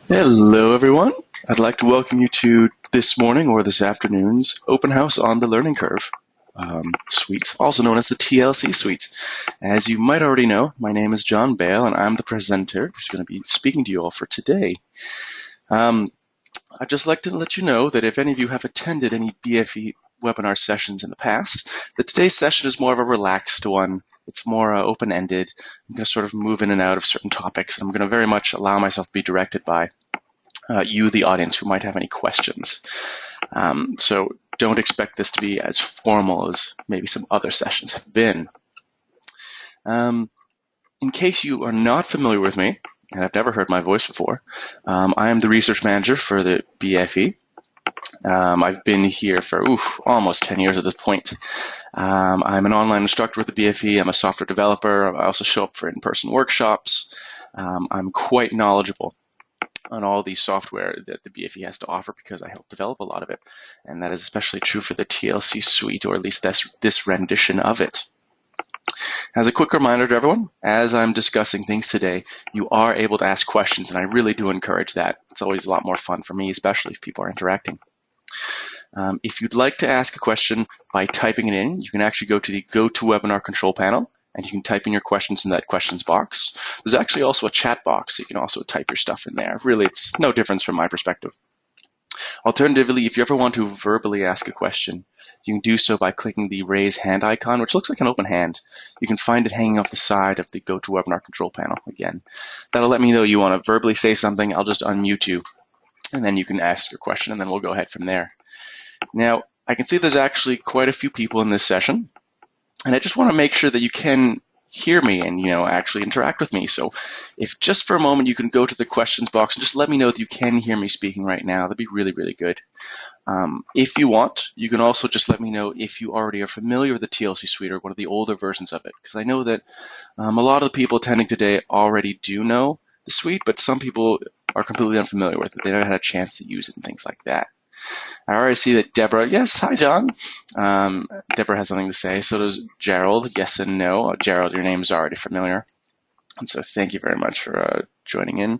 Hello, everyone. I'd like to welcome you to this morning or this afternoon's open house on the Learning Curve suite, also known as the TLC Suite. As you might already know, my name is John Bale, and I'm the presenter who's going to be speaking to you all for today. I'd just like to let you know that if any of you have attended any BFE webinar sessions in the past, that today's session is more of a relaxed one. It's more open-ended. I'm going to sort of move in and out of certain topics. I'm going to very much allow myself to be directed by you, the audience, who might have any questions. So don't expect this to be as formal as maybe some other sessions have been. In case you are not familiar with me, and I've never heard my voice before, I am the research manager for the BFE. I've been here for almost 10 years at this point. I'm an online instructor with the BFE. I'm a software developer. I also show up for in-person workshops. I'm quite knowledgeable on all the software that the BFE has to offer because I help develop a lot of it. And that is especially true for the TLC Suite, or at least this rendition of it. As a quick reminder to everyone, as I'm discussing things today, you are able to ask questions, and I really do encourage that. It's always a lot more fun for me, especially if people are interacting. If you'd like to ask a question by typing it in, you can actually go to the GoToWebinar control panel, and you can type in your questions in that questions box. There's actually also a chat box, so you can also type your stuff in there. Really, it's no difference from my perspective. Alternatively, if you ever want to verbally ask a question, you can do so by clicking the raise hand icon, which looks like an open hand. You can find it hanging off the side of the GoToWebinar control panel. Again, that'll let me know you want to verbally say something. I'll just unmute you, and then you can ask your question, and then we'll go ahead from there. Now, I can see there's actually quite a few people in this session, and I just want to make sure that you can hear me and actually interact with me. So if just for a moment you can go to the questions box and just let me know that you can hear me speaking right now, that'd be really, really good. If you want, you can also just let me know if you already are familiar with the TLC Suite or one of the older versions of it, because I know that a lot of the people attending today already do know the suite, but some people are completely unfamiliar with it. They haven't had a chance to use it and things like that. I already see that Deborah, yes, hi John. Deborah has something to say. So does Gerald, yes and no. Gerald, your name is already familiar. And so thank you very much for joining in.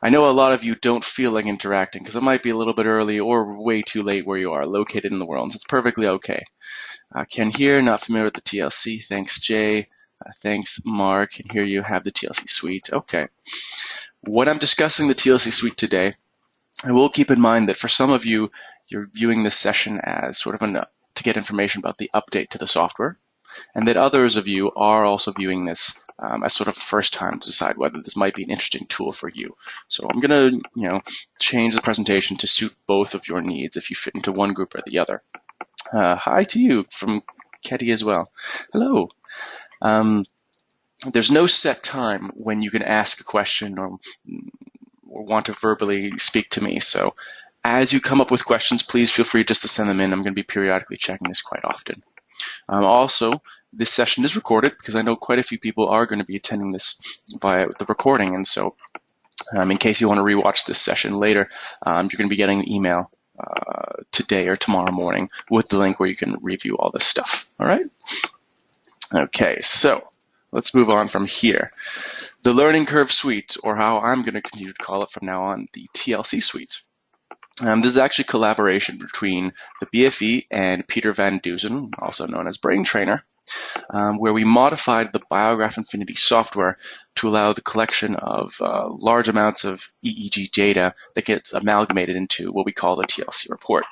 I know a lot of you don't feel like interacting because it might be a little bit early or way too late where you are located in the world. So it's perfectly okay. Ken here, not familiar with the TLC. Thanks, Jay. Thanks, Mark. And here you have the TLC Suite. Okay. When I'm discussing the TLC Suite today, I will keep in mind that for some of you, you're viewing this session as sort of to get information about the update to the software, and that others of you are also viewing this as sort of a first time to decide whether this might be an interesting tool for you. So I'm going to, change the presentation to suit both of your needs if you fit into one group or the other. Hi to you from Ketty as well. Hello. There's no set time when you can ask a question or want to verbally speak to me. So as you come up with questions, please feel free just to send them in. I'm going to be periodically checking this quite often. Also, this session is recorded because I know quite a few people are going to be attending this by the recording. And so in case you want to rewatch this session later, you're going to be getting an email today or tomorrow morning with the link where you can review all this stuff. All right? Okay, so let's move on from here. The Learning Curve Suite, or how I'm going to continue to call it from now on, the TLC Suite. This is actually collaboration between the BFE and Peter Van Deusen, also known as Brain Trainer, where we modified the Biograph Infinity software to allow the collection of large amounts of EEG data that gets amalgamated into what we call the TLC report.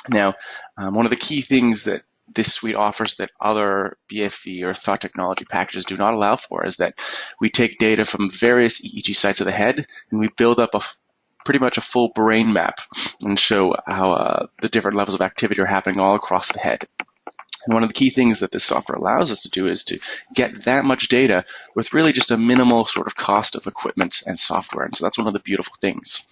Now, one of the key things that this suite offers that other BFE or thought technology packages do not allow for is that we take data from various EEG sites of the head and we build up pretty much a full brain map and show how the different levels of activity are happening all across the head. And one of the key things that this software allows us to do is to get that much data with really just a minimal sort of cost of equipment and software. And so that's one of the beautiful things.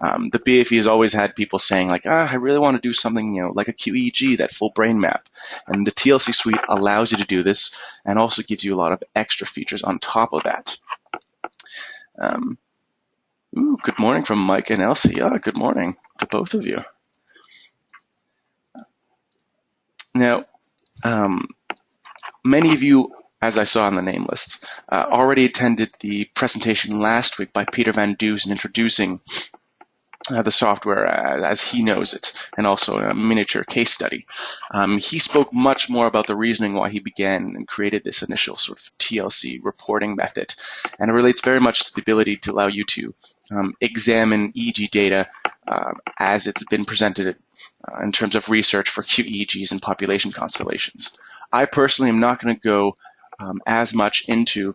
The BFE has always had people saying like, I really want to do something, like a QEEG, that full brain map. And the TLC Suite allows you to do this and also gives you a lot of extra features on top of that. Good morning from Mike and Elsie. Good morning to both of you. Now, many of you as I saw in the name lists, already attended the presentation last week by Peter Van Deusen introducing the software as he knows it, and also a miniature case study. He spoke much more about the reasoning why he began and created this initial sort of TLC reporting method, and it relates very much to the ability to allow you to examine EEG data as it's been presented in terms of research for QEEGs and population constellations. I personally am not going to go as much into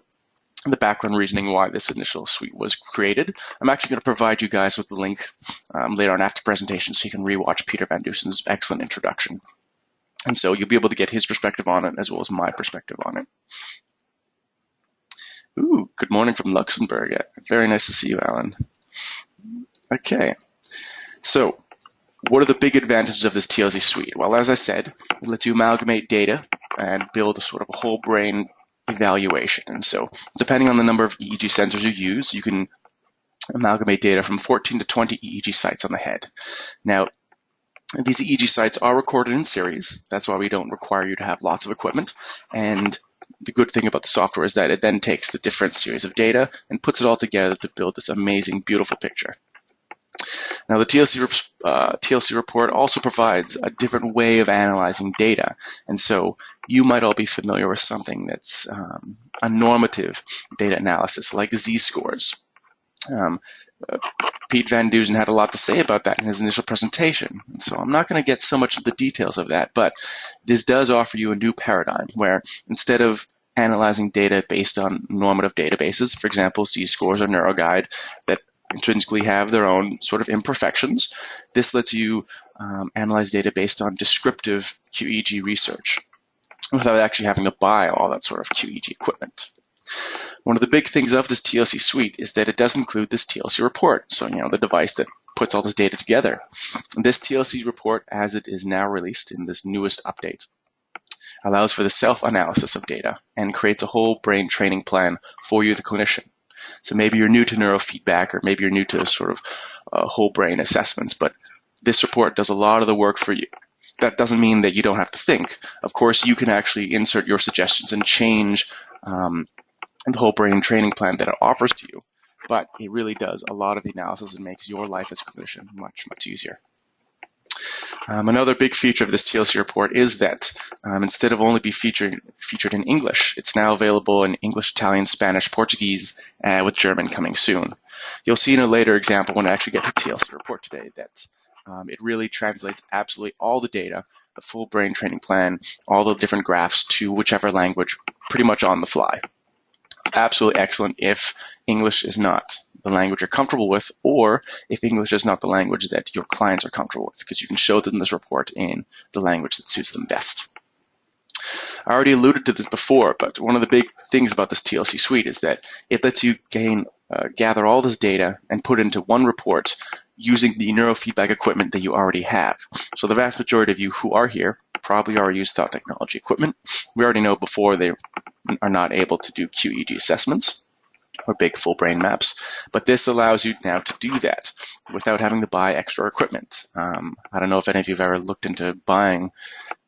the background reasoning why this initial suite was created. I'm actually going to provide you guys with the link later on after presentation so you can rewatch Peter Van Deusen's excellent introduction. And so you'll be able to get his perspective on it as well as my perspective on it. Ooh, good morning from Luxembourg. Yeah, very nice to see you, Alan. Okay, so what are the big advantages of this TLC suite? Well, as I said, it lets you amalgamate data and build a sort of a whole brain evaluation. And so depending on the number of EEG sensors you use, you can amalgamate data from 14 to 20 EEG sites on the head. Now, these EEG sites are recorded in series. That's why we don't require you to have lots of equipment. And the good thing about the software is that it then takes the different series of data and puts it all together to build this amazing, beautiful picture. Now, the TLC report also provides a different way of analyzing data. And so you might all be familiar with something that's a normative data analysis like z-scores. Pete Van Deusen had a lot to say about that in his initial presentation. So I'm not going to get so much of the details of that, but this does offer you a new paradigm where instead of analyzing data based on normative databases, for example, z-scores or NeuroGuide, that intrinsically have their own sort of imperfections, this lets you analyze data based on descriptive QEEG research without actually having to buy all that sort of QEEG equipment. One of the big things of this TLC suite is that it does include this TLC report, so the device that puts all this data together. This TLC report, as it is now released in this newest update, allows for the self-analysis of data and creates a whole brain training plan for you, the clinician. So maybe you're new to neurofeedback, or maybe you're new to sort of whole brain assessments, but this report does a lot of the work for you. That doesn't mean that you don't have to think. Of course, you can actually insert your suggestions and change the whole brain training plan that it offers to you, but it really does a lot of the analysis and makes your life as a clinician much, much easier. Another big feature of this TLC report is that instead of only be featured in English, it's now available in English, Italian, Spanish, Portuguese, with German coming soon. You'll see in a later example when I actually get to the TLC report today that it really translates absolutely all the data, the full brain training plan, all the different graphs to whichever language pretty much on the fly. It's absolutely excellent if English is not the language you're comfortable with, or if English is not the language that your clients are comfortable with, because you can show them this report in the language that suits them best. I already alluded to this before, but one of the big things about this TLC suite is that it lets you gather all this data and put it into one report using the neurofeedback equipment that you already have. So the vast majority of you who are here probably already use thought technology equipment. We already know before they are not able to do QEEG assessments or big full brain maps, but this allows you now to do that without having to buy extra equipment. I don't know if any of you have ever looked into buying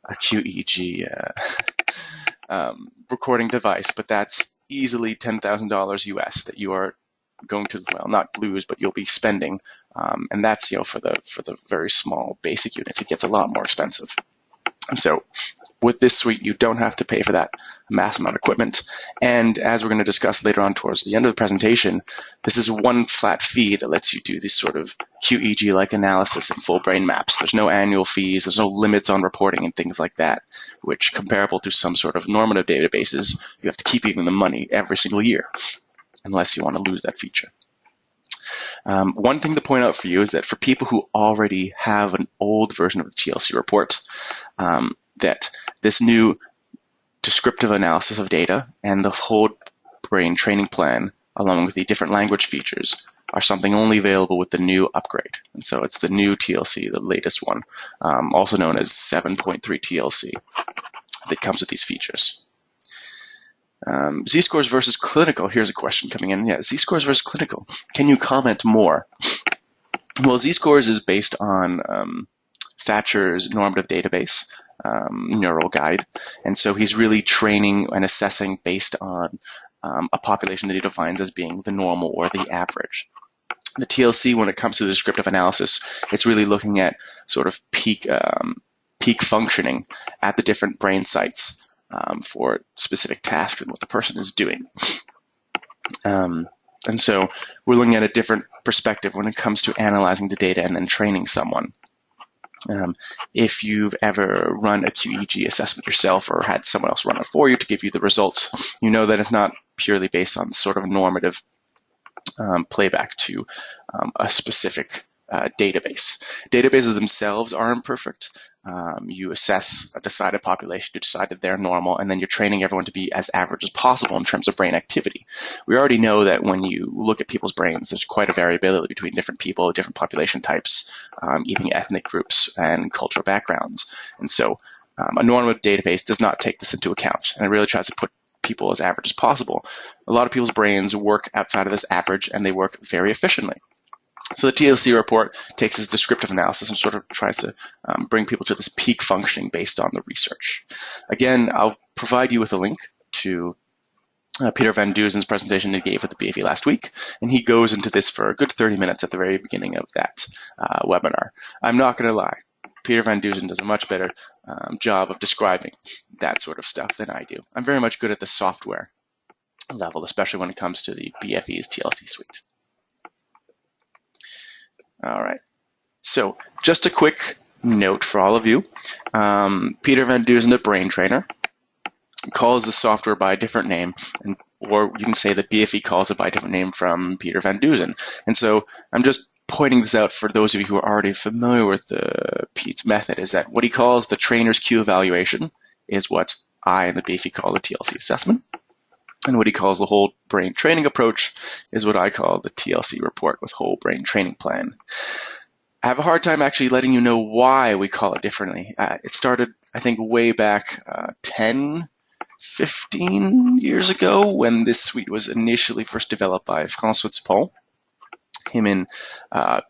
a QEEG recording device, but that's easily $10,000 US that you are going to, well, not lose, but you'll be spending, and that's for the very small basic units. It gets a lot more expensive. And so with this suite, you don't have to pay for that mass amount of equipment. And as we're going to discuss later on towards the end of the presentation, this is one flat fee that lets you do this sort of QEEG-like analysis in full brain maps. There's no annual fees, there's no limits on reporting and things like that, which comparable to some sort of normative databases, you have to keep giving them money every single year, unless you want to lose that feature. One thing to point out for you is that for people who already have an old version of the TLC report, that this new descriptive analysis of data and the whole brain training plan, along with the different language features, are something only available with the new upgrade. And so it's the new TLC, the latest one, also known as 7.3 TLC, that comes with these features. Z-scores versus clinical. Here's a question coming in. Yeah, Z-scores versus clinical. Can you comment more? Well, Z-scores is based on Thatcher's normative database. neural guide. And so he's really training and assessing based on a population that he defines as being the normal or the average. The TLC, when it comes to the descriptive analysis, it's really looking at sort of peak functioning at the different brain sites for specific tasks and what the person is doing. And so we're looking at a different perspective when it comes to analyzing the data and then training someone. If you've ever run a QEEG assessment yourself or had someone else run it for you to give you the results, you know that it's not purely based on sort of normative playback to a specific database. Databases themselves are imperfect. You assess a decided population, you decide that they're normal, and then you're training everyone to be as average as possible in terms of brain activity. We already know that when you look at people's brains, there's quite a variability between different people, different population types, even ethnic groups and cultural backgrounds. And so a normative database does not take this into account, and it really tries to put people as average as possible. A lot of people's brains work outside of this average, and they work very efficiently. So the TLC report takes this descriptive analysis and sort of tries to bring people to this peak functioning based on the research. Again, I'll provide you with a link to Peter Van Deusen's presentation he gave at the BFE last week, and he goes into this for a good 30 minutes at the very beginning of that webinar. I'm not going to lie, Peter Van Deusen does a much better job of describing that sort of stuff than I do. I'm very much good at the software level, especially when it comes to the BFE's TLC Suite. All right, so just a quick note for all of you. Peter Van Deusen, the brain trainer, calls the software by a different name, or you can say that BFE calls it by a different name from Peter Van Deusen. And so I'm just pointing this out for those of you who are already familiar with Pete's method, is that what he calls the trainer's Q evaluation is what I and the BFE call the TLC assessment. And what he calls the whole brain training approach is what I call the TLC report with whole brain training plan. I have a hard time actually letting you know why we call it differently. It started, I think, way back 10, 15 years ago when this suite was initially first developed by François Dupont. Him and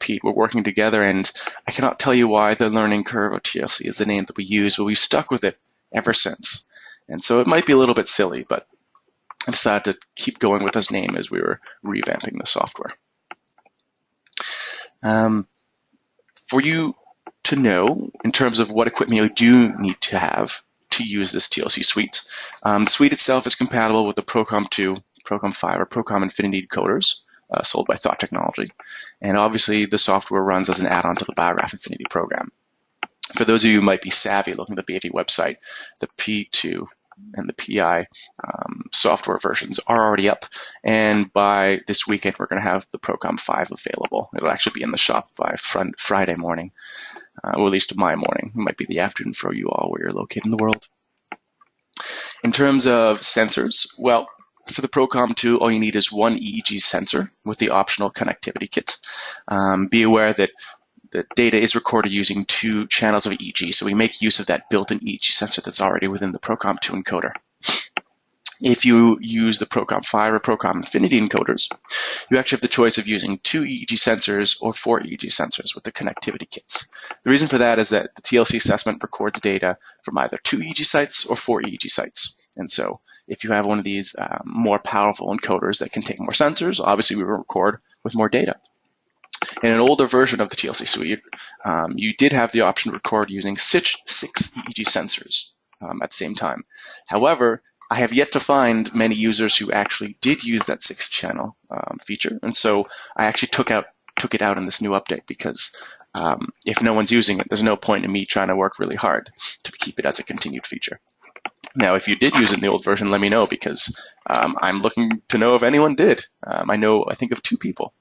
Pete were working together, and I cannot tell you why the learning curve of TLC is the name that we use, but we've stuck with it ever since. And so it might be a little bit silly, but I decided to keep going with his name as we were revamping the software. For you to know, in terms of what equipment you do need to have to use this TLC suite, the suite itself is compatible with the Procom 2, Procom 5, or Procom Infinity decoders sold by Thought Technology. And obviously, the software runs as an add-on to the Biograph Infinity program. For those of you who might be savvy looking at the BFE website, the P2 and the PI software versions are already up, and by this weekend we're going to have the Procom 5 available. It'll actually be in the shop by Friday morning, or at least my morning. It might be the afternoon for you all where you're located in the world. In terms of sensors, well, for the Procom 2, all you need is one EEG sensor with the optional connectivity kit. Be aware that the data is recorded using 2 channels of EEG, so we make use of that built-in EEG sensor that's already within the Procom 2 encoder. If you use the Procom 5 or Procom Infinity encoders, you actually have the choice of using 2 EEG sensors or 4 EEG sensors with the connectivity kits. The reason for that is that the TLC assessment records data from either 2 EEG sites or 4 EEG sites. And so if you have one of these more powerful encoders that can take more sensors, obviously we will record with more data. In an older version of the TLC suite, you did have the option to record using 6 EEG sensors at the same time. However, I have yet to find many users who actually did use that 6-channel feature, and so I actually took it out in this new update because if no one's using it, there's no point in me trying to work really hard to keep it as a continued feature. Now, if you did use it in the old version, let me know, because I'm looking to know if anyone did. I think of 2 people.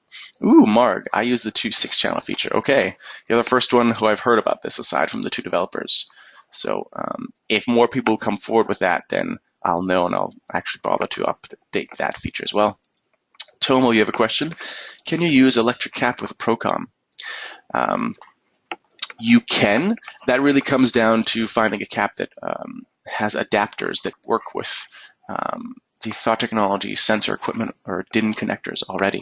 Ooh, Marg, I use the 2 6-channel feature. Okay, you're the first one who I've heard about this aside from the 2 developers. So if more people come forward with that, then I'll know and I'll actually bother to update that feature as well. Tomo, you have a question. Can you use electric cap with a Procom? You can. That really comes down to finding a cap that has adapters that work with the thought technology sensor equipment or DIN connectors already.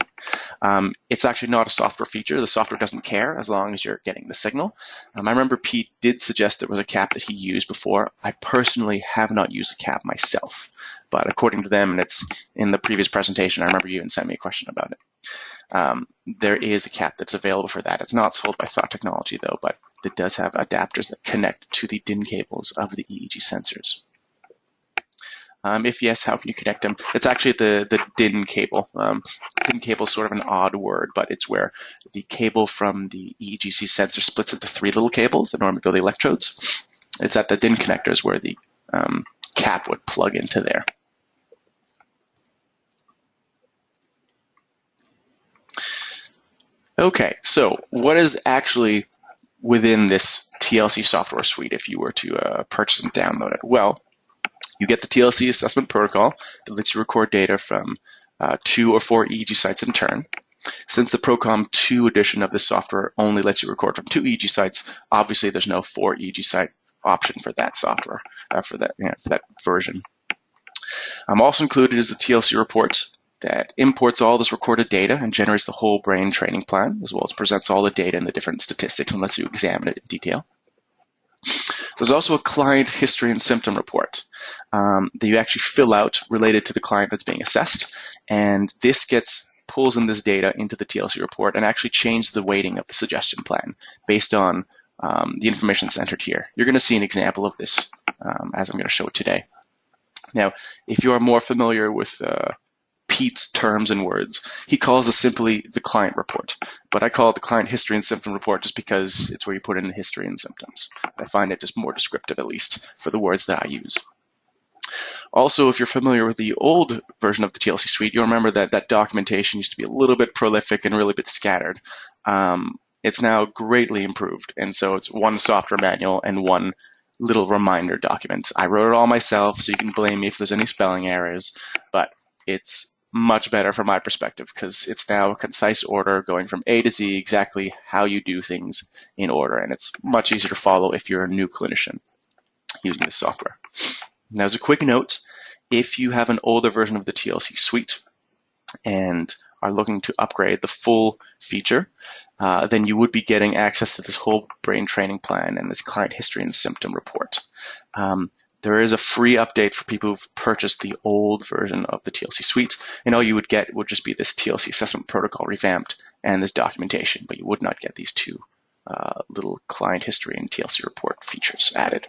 It's actually not a software feature. The software doesn't care as long as you're getting the signal. I remember Pete did suggest there was a cap that he used before. I personally have not used a cap myself, but according to them, and it's in the previous presentation, I remember you even sent me a question about it. There is a cap that's available for that. It's not sold by Thought Technology though, but it does have adapters that connect to the DIN cables of the EEG sensors. If yes, how can you connect them? It's actually the DIN cable. DIN cable is sort of an odd word, but it's where the cable from the EEG sensor splits into 3 little cables that normally go to the electrodes. It's at the DIN connectors where the cap would plug into there. Okay, so what is actually within this TLC software suite if you were to purchase and download it? Well, you get the TLC assessment protocol that lets you record data from 2 or 4 EEG sites in turn. Since the Procom 2 edition of this software only lets you record from 2 EEG sites, obviously there's no 4 EEG site option for that software, for that version. Also included is the TLC report that imports all this recorded data and generates the whole brain training plan, as well as presents all the data and the different statistics and lets you examine it in detail. There's also a client history and symptom report that you actually fill out related to the client that's being assessed, and this pulls in this data into the TLC report and actually changes the weighting of the suggestion plan based on the information that's entered here. You're going to see an example of this as I'm going to show it today. Now, if you are more familiar with Pete's terms and words, he calls it simply the client report, but I call it the client history and symptom report just because it's where you put in the history and symptoms. I find it just more descriptive, at least, for the words that I use. Also, if you're familiar with the old version of the TLC suite, you'll remember that that documentation used to be a little bit prolific and really a bit scattered. It's now greatly improved, and so it's one software manual and one little reminder document. I wrote it all myself, so you can blame me if there's any spelling errors, but it's much better from my perspective because it's now a concise order going from A to Z, exactly how you do things in order, and it's much easier to follow if you're a new clinician using this software. Now, as a quick note, if you have an older version of the TLC suite and are looking to upgrade the full feature, then you would be getting access to this whole brain training plan and this client history and symptom report. There is a free update for people who've purchased the old version of the TLC suite, and all you would get would just be this TLC assessment protocol revamped and this documentation, but you would not get these 2 little client history and TLC report features added.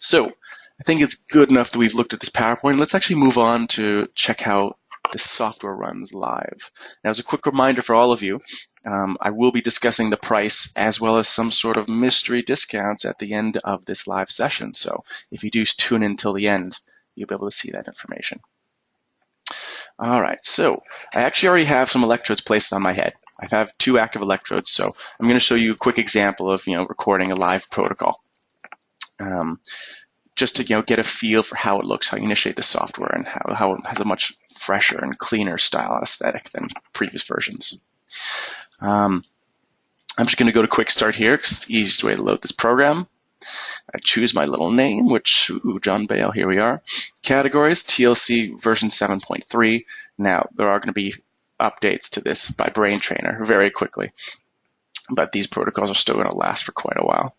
So I think it's good enough that we've looked at this PowerPoint. Let's actually move on to check how the software runs live. Now, as a quick reminder for all of you, I will be discussing the price as well as some sort of mystery discounts at the end of this live session. So if you do tune in till the end, you'll be able to see that information. All right, so I actually already have some electrodes placed on my head. I have 2 active electrodes, so I'm going to show you a quick example of recording a live protocol. Just to get a feel for how it looks, how you initiate the software, and how it has a much fresher and cleaner style and aesthetic than previous versions. I'm just going to go to Quick Start here because it's the easiest way to load this program. I choose my little name, which, John Bale, here we are. Categories, TLC version 7.3. Now, there are going to be updates to this by Brain Trainer very quickly, but these protocols are still going to last for quite a while.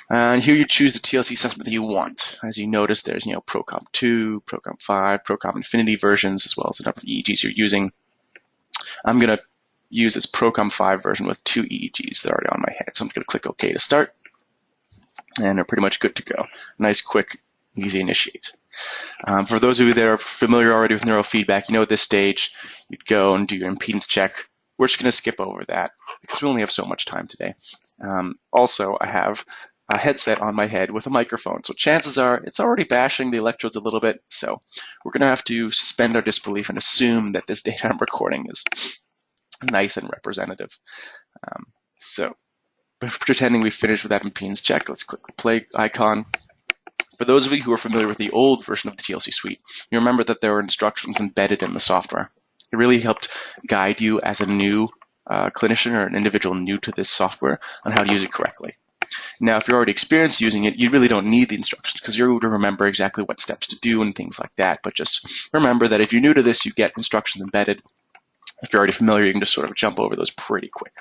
And here you choose the TLC assessment that you want. As you notice, there's Procom 2, Procom 5, Procom Infinity versions, as well as the number of EEGs you're using. I'm going to use this Procom 5 version with 2 EEGs that are already on my head. So I'm just going to click OK to start, and they're pretty much good to go. Nice, quick, easy initiate. For those of you that are familiar already with neurofeedback, at this stage, you'd go and do your impedance check. We're just going to skip over that because we only have so much time today. Also, I have a headset on my head with a microphone, so chances are it's already bashing the electrodes a little bit, so we're going to have to suspend our disbelief and assume that this data I'm recording is nice and representative. So, pretending we finished with that impedance check, let's click the play icon. For those of you who are familiar with the old version of the TLC suite, you remember that there were instructions embedded in the software. It really helped guide you as a new clinician or an individual new to this software on how to use it correctly. Now, if you're already experienced using it, you really don't need the instructions because you're able to remember exactly what steps to do and things like that. But just remember that if you're new to this, you get instructions embedded. If you're already familiar, you can just sort of jump over those pretty quick.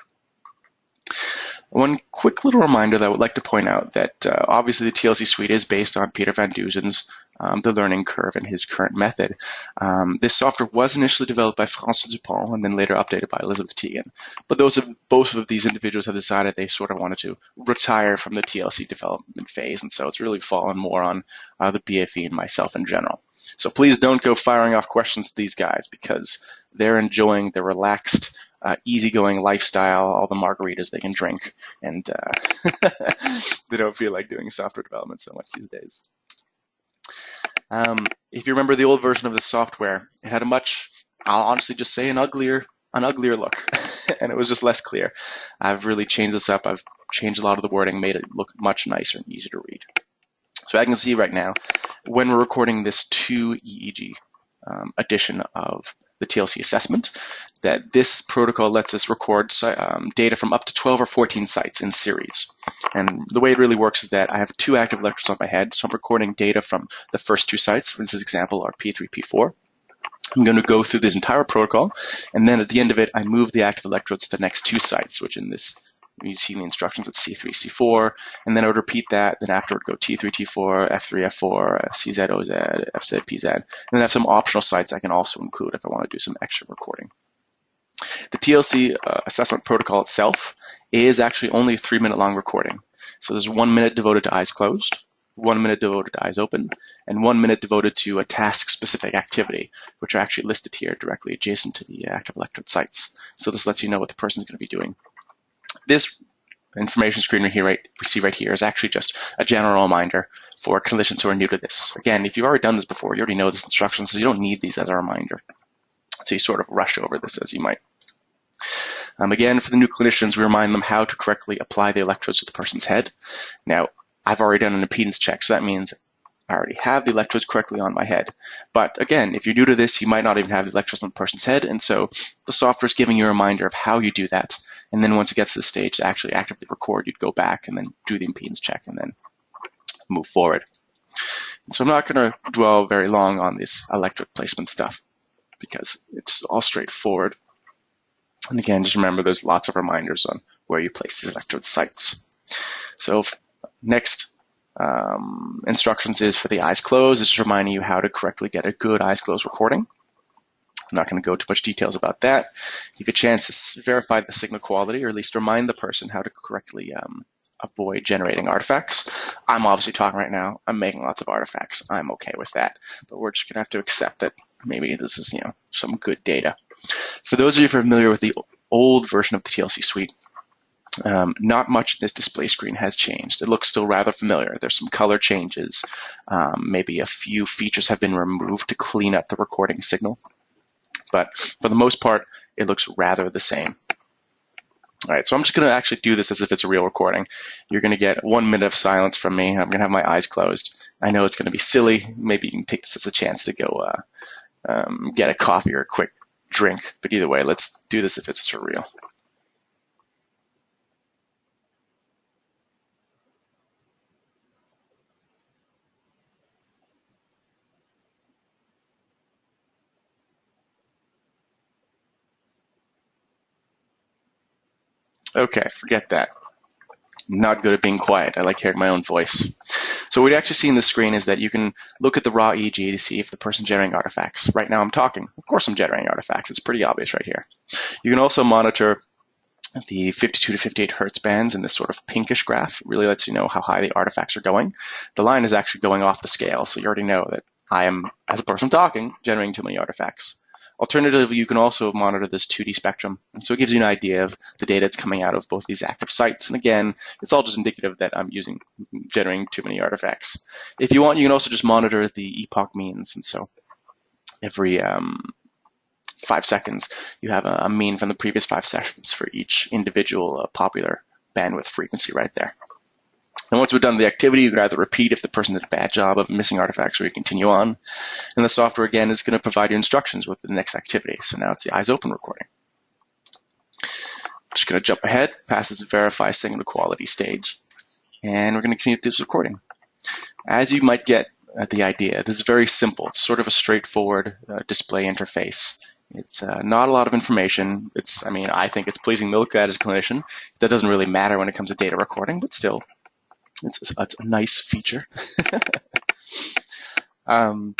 One quick little reminder that I would like to point out that obviously the TLC Suite is based on Peter Van Deusen's The Learning Curve and his current method. This software was initially developed by Francois Dupont and then later updated by Elizabeth Teagan. But both of these individuals have decided they sort of wanted to retire from the TLC development phase, and so it's really fallen more on the BFE and myself in general. So please don't go firing off questions to these guys because they're enjoying the relaxed, easygoing lifestyle, all the margaritas they can drink, and they don't feel like doing software development so much these days. If you remember the old version of the software, it had a much, I'll honestly just say, an uglier look, and it was just less clear. I've really changed this up. I've changed a lot of the wording, made it look much nicer and easier to read. So I can see right now, when we're recording this 2EEG edition of the TLC assessment, that this protocol lets us record data from up to 12 or 14 sites in series. And the way it really works is that I have 2 active electrodes on my head, so I'm recording data from the first 2 sites. For this example, are P3, P4. I'm going to go through this entire protocol, and then at the end of it, I move the active electrodes to the next 2 sites, which in this, you see in the instructions, it's C3, C4, and then I would repeat that, then afterward go T3, T4, F3, F4, CZ, OZ, FZ, PZ, and then I have some optional sites I can also include if I want to do some extra recording. The TLC assessment protocol itself is actually only a 3-minute long recording. So there's 1 minute devoted to eyes closed, 1 minute devoted to eyes open, and 1 minute devoted to a task-specific activity, which are actually listed here directly adjacent to the active electrode sites. So this lets you know what the person is going to be doing. This information screen we see right here is actually just a general reminder for clinicians who are new to this. Again, if you've already done this before, you already know this instruction, so you don't need these as a reminder. So you sort of rush over this as you might. Again, for the new clinicians, we remind them how to correctly apply the electrodes to the person's head. Now, I've already done an impedance check, so that means I already have the electrodes correctly on my head. But again, if you're new to this, you might not even have the electrodes on the person's head, and so the software is giving you a reminder of how you do that. And then once it gets to the stage to actually actively record, you'd go back and then do the impedance check and then move forward. And so I'm not going to dwell very long on this electrode placement stuff because it's all straightforward. And again, just remember there's lots of reminders on where you place these electrode sites. So next instructions is for the eyes closed. It's just reminding you how to correctly get a good eyes closed recording. I'm not going to go into much details about that. Give you a chance to verify the signal quality, or at least remind the person how to correctly avoid generating artifacts. I'm obviously talking right now. I'm making lots of artifacts. I'm okay with that, but we're just going to have to accept that maybe this is, some good data. For those of you familiar with the old version of the TLC Suite, not much in this display screen has changed. It looks still rather familiar. There's some color changes. Maybe a few features have been removed to clean up the recording signal. But for the most part, it looks rather the same. All right, so I'm just going to actually do this as if it's a real recording. You're going to get 1 minute of silence from me. I'm going to have my eyes closed. I know it's going to be silly. Maybe you can take this as a chance to go get a coffee or a quick drink. But either way, let's do this if it's for real. Okay, forget that. I'm not good at being quiet. I like hearing my own voice. So what you actually see in the screen is that you can look at the raw EEG to see if the person's generating artifacts. Right now I'm talking. Of course I'm generating artifacts. It's pretty obvious right here. You can also monitor the 52 to 58 hertz bands in this sort of pinkish graph. It really lets you know how high the artifacts are going. The line is actually going off the scale, so you already know that I am, as a person talking, generating too many artifacts. Alternatively, you can also monitor this 2D spectrum, and so it gives you an idea of the data that's coming out of both these active sites. And again, it's all just indicative that I'm generating too many artifacts. If you want, you can also just monitor the epoch means, and so every 5 seconds, you have a mean from the previous 5 sessions for each individual popular bandwidth frequency right there. And once we're done with the activity, you can either repeat if the person did a bad job of missing artifacts, or you continue on. And the software, again, is going to provide you instructions with the next activity. So now it's the eyes open recording. Just going to jump ahead, past this verify signal quality stage. and we're going to continue this recording. As you might get the idea, this is very simple. It's sort of a straightforward display interface. It's not a lot of information. I think it's pleasing to look at as a clinician. That doesn't really matter when it comes to data recording, but still, it's a nice feature. And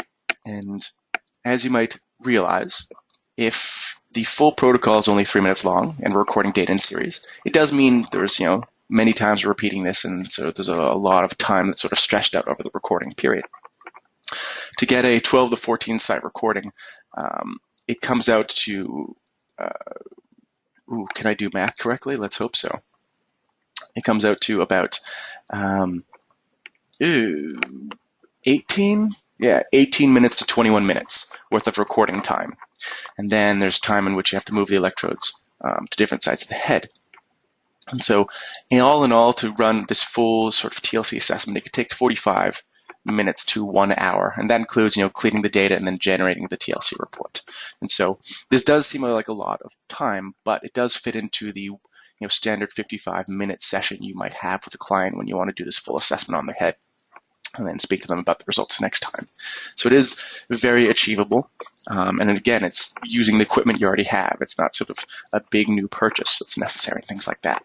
as you might realize, if the full protocol is only 3 minutes long and we're recording data in series, it does mean there's, many times we're repeating this, and so there's a lot of time that's sort of stretched out over the recording period. To get a 12 to 14 site recording, it comes out to, can I do math correctly? Let's hope so. It comes out to about 18 minutes to 21 minutes worth of recording time. And then there's time in which you have to move the electrodes to different sides of the head. And so in all, to run this full sort of TLC assessment, it could take 45 minutes to 1 hour. And that includes, cleaning the data and then generating the TLC report. And so this does seem like a lot of time, but it does fit into the standard 55-minute session you might have with a client when you want to do this full assessment on their head, and then speak to them about the results next time. So it is very achievable. And again, it's using the equipment you already have. It's not sort of a big new purchase that's necessary and things like that.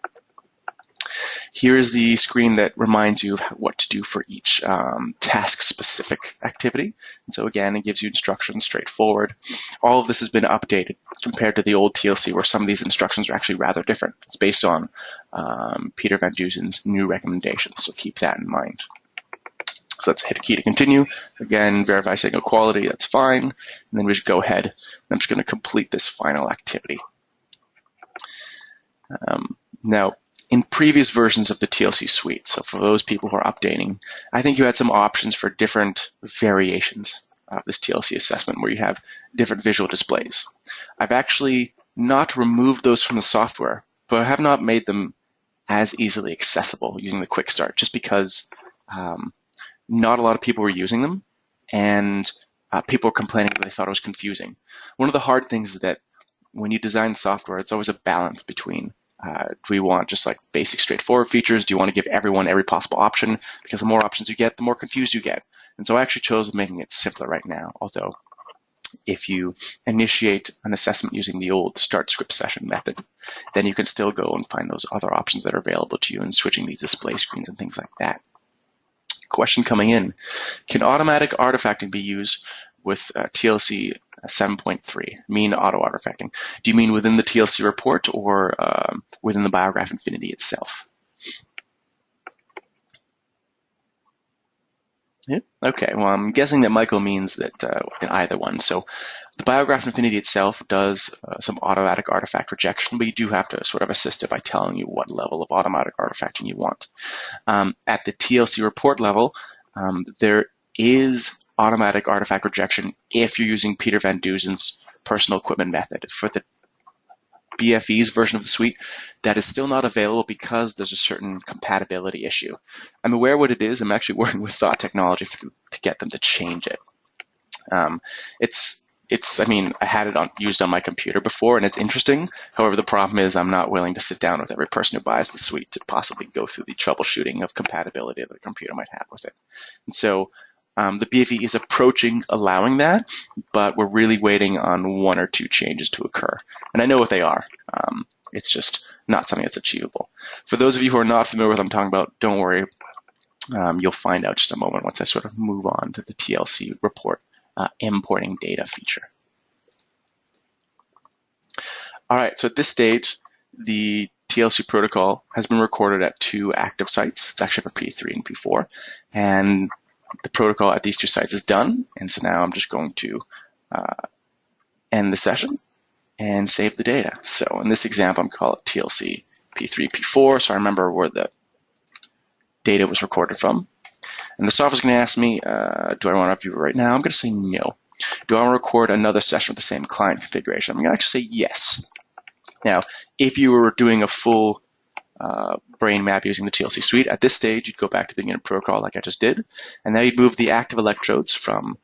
Here is the screen that reminds you of what to do for each task-specific activity. And so again, it gives you instructions straightforward. All of this has been updated compared to the old TLC, where some of these instructions are actually rather different. It's based on Peter Van Deusen's new recommendations, so keep that in mind. So let's hit a key to continue. Again, verify signal quality, that's fine. And then we just go ahead, and I'm just going to complete this final activity. Now, in previous versions of the TLC Suite, so for those people who are updating, I think you had some options for different variations of this TLC assessment where you have different visual displays. I've actually not removed those from the software, but I have not made them as easily accessible using the Quick Start, just because not a lot of people were using them, and people were complaining that they thought it was confusing. One of the hard things is that when you design software, it's always a balance between do we want just like basic straightforward features? Do you want to give everyone every possible option? Because the more options you get, the more confused you get. And so I actually chose making it simpler right now, although if you initiate an assessment using the old start script session method, then you can still go and find those other options that are available to you and switching these display screens and things like that. Question coming in: can automatic artifacting be used with TLC 7.3, mean auto artifacting? Do you mean within the TLC report or within the Biograph Infinity itself? Yeah. Okay, well, I'm guessing that Michael means that in either one. So the Biograph Infinity itself does some automatic artifact rejection, but you do have to sort of assist it by telling you what level of automatic artifacting you want. At the TLC report level, there is automatic artifact rejection if you're using Peter Van Deusen's personal equipment method. For the BFE's version of the suite, that is still not available because there's a certain compatibility issue. I'm aware what it is. I'm actually working with Thought Technology to get them to change it. I had it used on my computer before, and it's interesting. However, the problem is I'm not willing to sit down with every person who buys the suite to possibly go through the troubleshooting of compatibility that the computer might have with it. And so the BFE is approaching allowing that, but we're really waiting on 1 or 2 changes to occur. And I know what they are. It's just not something that's achievable. For those of you who are not familiar with what I'm talking about, don't worry. You'll find out just a moment once I sort of move on to the TLC report importing data feature. All right, so at this stage, the TLC protocol has been recorded at 2 active sites. It's actually for P3 and P4. And the protocol at these 2 sites is done. And so now I'm just going to end the session and save the data. So in this example, I'm going to call it TLC P3, P4. So I remember where the data was recorded from. And the software is going to ask me, do I want to view it right now? I'm going to say no. Do I want to record another session with the same client configuration? I'm going to actually say yes. Now, if you were doing a full brain map using the TLC Suite, at this stage, you'd go back to the unit protocol like I just did, and now you'd move the active electrodes from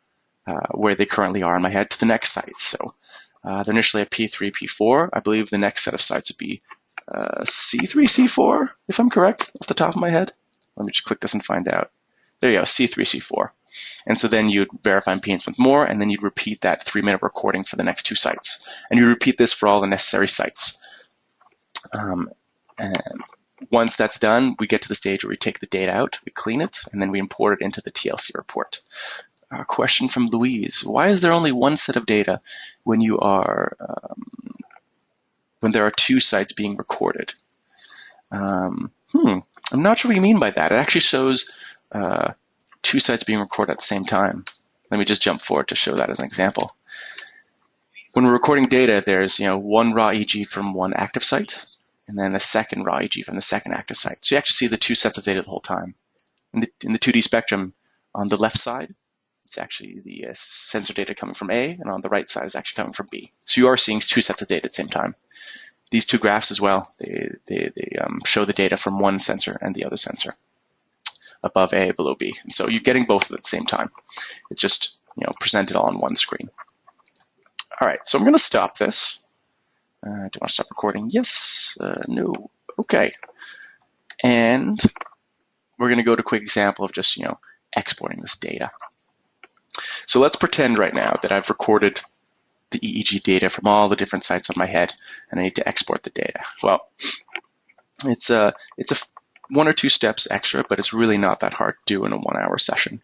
where they currently are in my head to the next site. So they're initially at P3, P4. I believe the next set of sites would be C3, C4, if I'm correct, off the top of my head. Let me just click this and find out. There you go, C3, C4. And so then you'd verify impedance with more, and then you'd repeat that 3-minute recording for the next 2 sites. And you repeat this for all the necessary sites. And once that's done, we get to the stage where we take the data out, we clean it, and then we import it into the TLC report. A question from Louise: why is there only one set of data when you are when there are 2 sites being recorded? I'm not sure what you mean by that. It actually shows 2 sites being recorded at the same time. Let me just jump forward to show that as an example. When we're recording data, there's one raw EEG from one active site, and then a second raw EEG from the second active site. So you actually see the 2 sets of data the whole time. In the 2D spectrum, on the left side, it's actually the sensor data coming from A, and on the right side is actually coming from B. So you are seeing 2 sets of data at the same time. These 2 graphs as well, they show the data from one sensor and the other sensor, above A, below B. And so you're getting both at the same time. It's just presented all on one screen. All right, so I'm going to stop this. Do you want to stop recording? Yes. No. Okay. And we're going to go to a quick example of just exporting this data. So let's pretend right now that I've recorded the EEG data from all the different sites on my head, and I need to export the data. Well, it's a 1 or 2 steps extra, but it's really not that hard to do in a 1-hour session.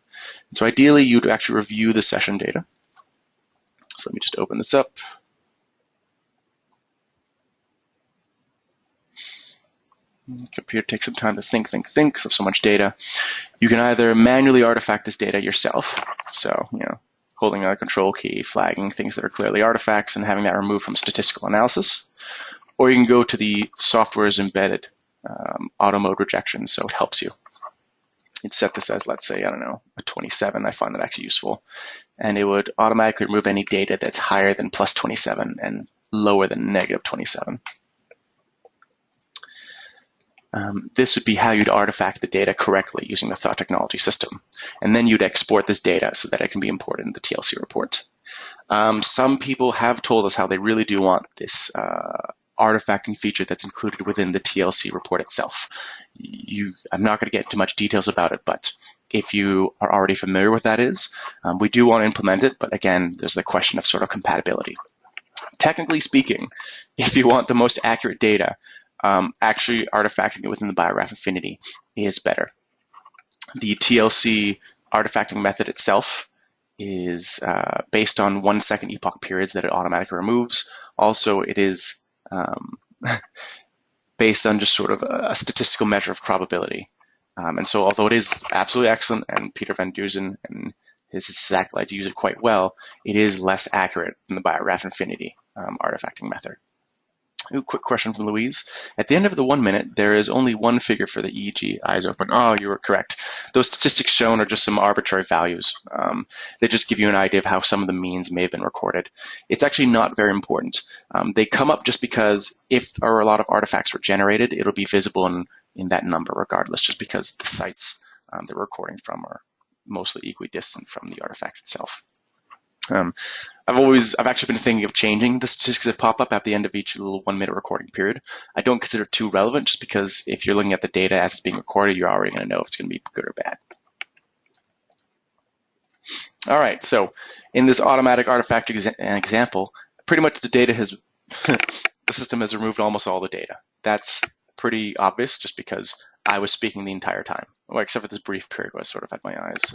And so ideally, you'd actually review the session data. So let me just open this up. Computer takes some time to think. There's so much data. You can either manually artifact this data yourself, so holding a control key, flagging things that are clearly artifacts, and having that removed from statistical analysis, or you can go to the software's embedded auto mode rejection, so it helps you. You'd set this as, let's say, I don't know, a 27. I find that actually useful, and it would automatically remove any data that's higher than plus 27 and lower than negative 27. This would be how you'd artifact the data correctly using the thought technology system. And then you'd export this data so that it can be imported in the TLC report. Some people have told us how they really do want this artifacting feature that's included within the TLC report itself. I'm not going to get into much details about it, but if you are already familiar with that we do want to implement it, but again, there's the question of sort of compatibility. Technically speaking, if you want the most accurate data, actually artifacting it within the biograph affinity is better. The TLC artifacting method itself is based on 1-second epoch periods that it automatically removes. Also, it is based on just sort of a statistical measure of probability. And so although it is absolutely excellent, and Peter Van Deusen and his acolytes use it quite well, it is less accurate than the biograph affinity artifacting method. Ooh, quick question from Louise. At the end of the 1 minute, there is only one figure for the EEG, eyes open. Oh, you were correct. Those statistics shown are just some arbitrary values. They just give you an idea of how some of the means may have been recorded. It's actually not very important. They come up just because if there are a lot of artifacts were generated, it'll be visible in that number regardless, just because the sites they're recording from are mostly equidistant from the artifacts itself. I've actually been thinking of changing the statistics that pop up at the end of each little 1 minute recording period. I don't consider it too relevant just because if you're looking at the data as it's being recorded, you're already going to know if it's going to be good or bad. All right, so in this automatic artifact example, pretty much the data has, the system has removed almost all the data. That's pretty obvious just because I was speaking the entire time, well, except for this brief period where I sort of had my eyes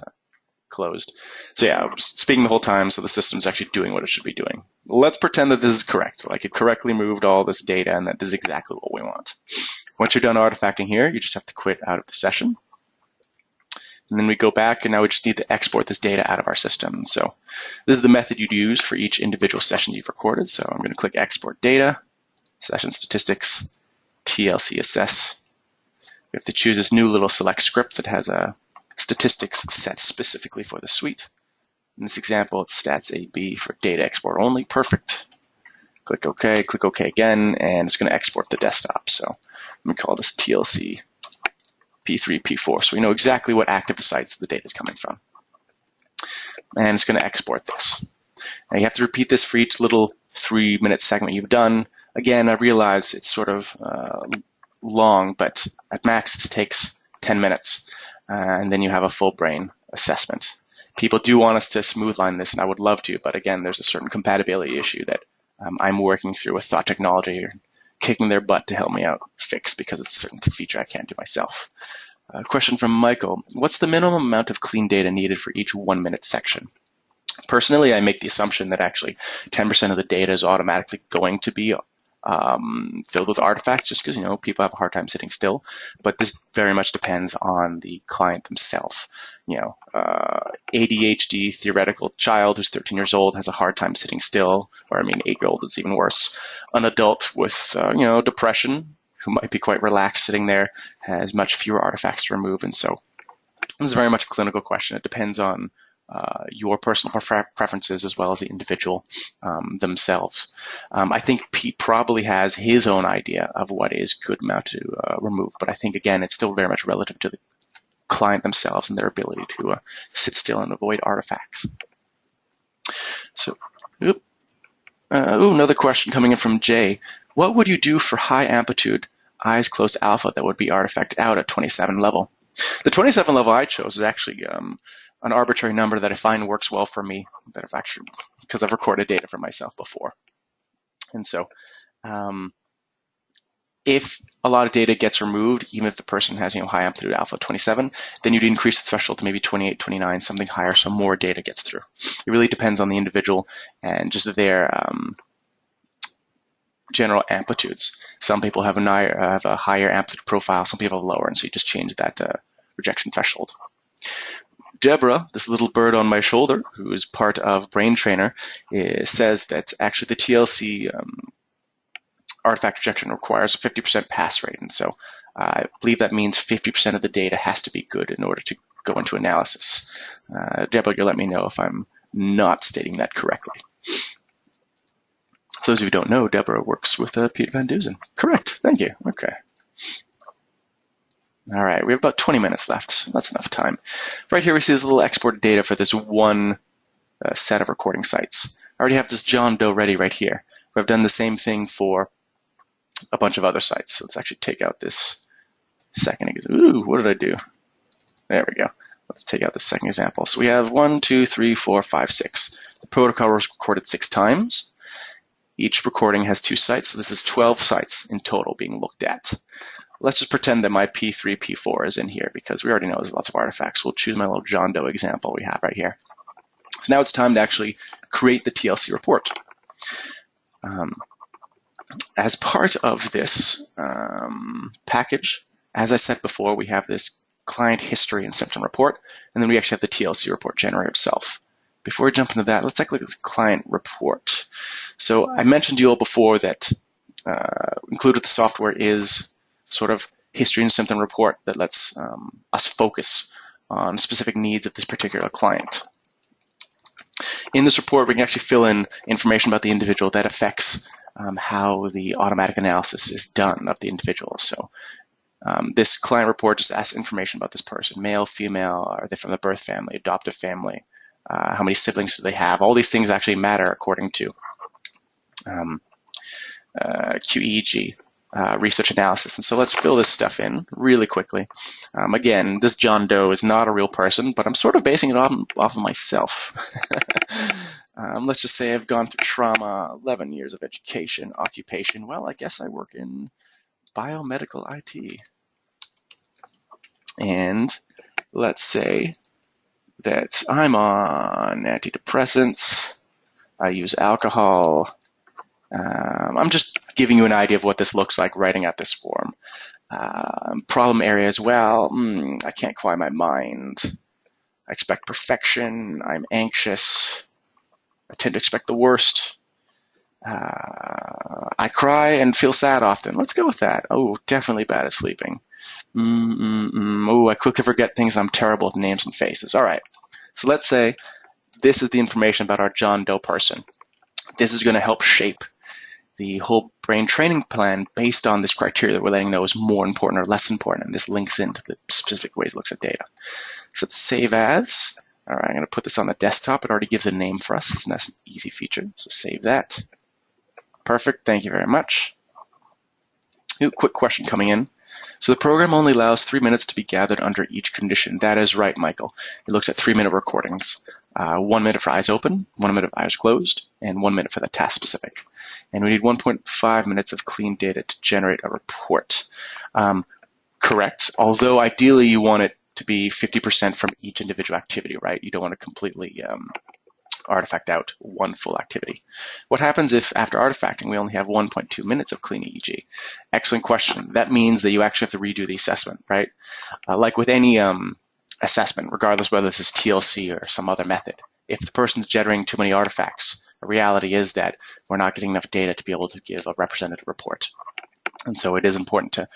closed. So yeah, I was speaking the whole time, so the system's actually doing what it should be doing. Let's pretend that this is correct, like it correctly moved all this data and that this is exactly what we want. Once you're done artifacting here, you just have to quit out of the session. And then we go back, and now we just need to export this data out of our system. So this is the method you'd use for each individual session you've recorded. So I'm going to click Export Data, Session Statistics, TLC Assess. We have to choose this new little select script that has a statistics set specifically for the suite. In this example, it's stats AB for data export only. Perfect. Click OK again, and it's going to export the desktop. So let me call this TLC P3, P4, so we know exactly what active sites the data is coming from. And it's going to export this. Now you have to repeat this for each little 3-minute segment you've done. Again, I realize it's sort of long, but at max this takes 10 minutes, and then you have a full brain assessment. People do want us to smooth line this, and I would love to, but again, there's a certain compatibility issue that I'm working through with Thought Technology, or kicking their butt to help me out fix, because it's a certain feature I can't do myself. Question from Michael: what's the minimum amount of clean data needed for each 1 minute section? Personally, I make the assumption that actually 10% of the data is automatically going to be filled with artifacts, just because, people have a hard time sitting still. But this very much depends on the client themselves. ADHD theoretical child who's 13 years old has a hard time sitting still, or 8-year-old is even worse. An adult with depression, who might be quite relaxed sitting there, has much fewer artifacts to remove. And so this is very much a clinical question. It depends on your personal preferences as well as the individual themselves. I think Pete probably has his own idea of what is good amount to remove, but I think, again, it's still very much relative to the client themselves and their ability to sit still and avoid artifacts. So, another question coming in from Jay. What would you do for high amplitude, eyes closed alpha that would be artifact out at 27 level? The 27 level I chose is actually an arbitrary number that I find works well for me, that I've actually, because I've recorded data for myself before. And so if a lot of data gets removed, even if the person has high amplitude alpha 27, then you'd increase the threshold to maybe 28, 29, something higher, so more data gets through. It really depends on the individual and just their general amplitudes. Some people have a higher amplitude profile, some people have lower, and so you just change that rejection threshold. Deborah, this little bird on my shoulder, who is part of Brain Trainer, says that actually the TLC artifact rejection requires a 50% pass rate. And so I believe that means 50% of the data has to be good in order to go into analysis. Deborah, you'll let me know if I'm not stating that correctly. For those of you who don't know, Deborah works with Peter Van Deusen. Correct. Thank you. Okay. All right, we have about 20 minutes left, so that's enough time. Right here we see this little export data for this one set of recording sites. I already have this John Doe ready right here. I've done the same thing for a bunch of other sites. Let's actually take out this second. Ooh, what did I do? There we go. Let's take out the second example. So we have 1, 2, 3, 4, 5, 6. The protocol was recorded 6 times. Each recording has 2 sites, so this is 12 sites in total being looked at. Let's just pretend that my P3, P4 is in here, because we already know there's lots of artifacts. We'll choose my little John Doe example we have right here. So now it's time to actually create the TLC report. As part of this package, as I said before, we have this client history and symptom report, and then we actually have the TLC report generator itself. Before we jump into that, let's take a look at the client report. So I mentioned to you all before that included with the software is sort of history and symptom report that lets us focus on specific needs of this particular client. In this report, we can actually fill in information about the individual that affects how the automatic analysis is done of the individual. So this client report just asks information about this person: male, female, are they from the birth family, adoptive family, how many siblings do they have? All these things actually matter according to QEEG. Research analysis. And so let's fill this stuff in really quickly. Again, this John Doe is not a real person, but I'm sort of basing it off of myself. Let's just say I've gone through trauma, 11 years of education, occupation. Well, I guess I work in biomedical IT. And let's say that I'm on antidepressants, I use alcohol. I'm just giving you an idea of what this looks like writing out this form. Problem area as well. I can't quiet my mind. I expect perfection. I'm anxious. I tend to expect the worst. I cry and feel sad often. Let's go with that. Oh, definitely bad at sleeping. Oh, I quickly forget things. I'm terrible with names and faces. All right. So let's say this is the information about our John Doe person. This is going to help shape the whole brain training plan based on this criteria that we're letting know is more important or less important, and this links into the specific ways it looks at data. So let's save as. All right, I'm going to put this on the desktop. It already gives a name for us. It's a nice, easy feature, so save that. Perfect, thank you very much. Ooh, quick question coming in. So the program only allows 3 minutes to be gathered under each condition. That is right, Michael. It looks at 3-minute recordings. 1 minute for eyes open, 1 minute for eyes closed, and 1 minute for the task specific. And we need 1.5 minutes of clean data to generate a report. Correct, although ideally you want it to be 50% from each individual activity, right? You don't want to completely artifact out one full activity. What happens if after artifacting we only have 1.2 minutes of clean EEG? Excellent question. That means that you actually have to redo the assessment, right? Like with any assessment, regardless whether this is TLC or some other method, if the person's generating too many artifacts, the reality is that we're not getting enough data to be able to give a representative report. And so it is important to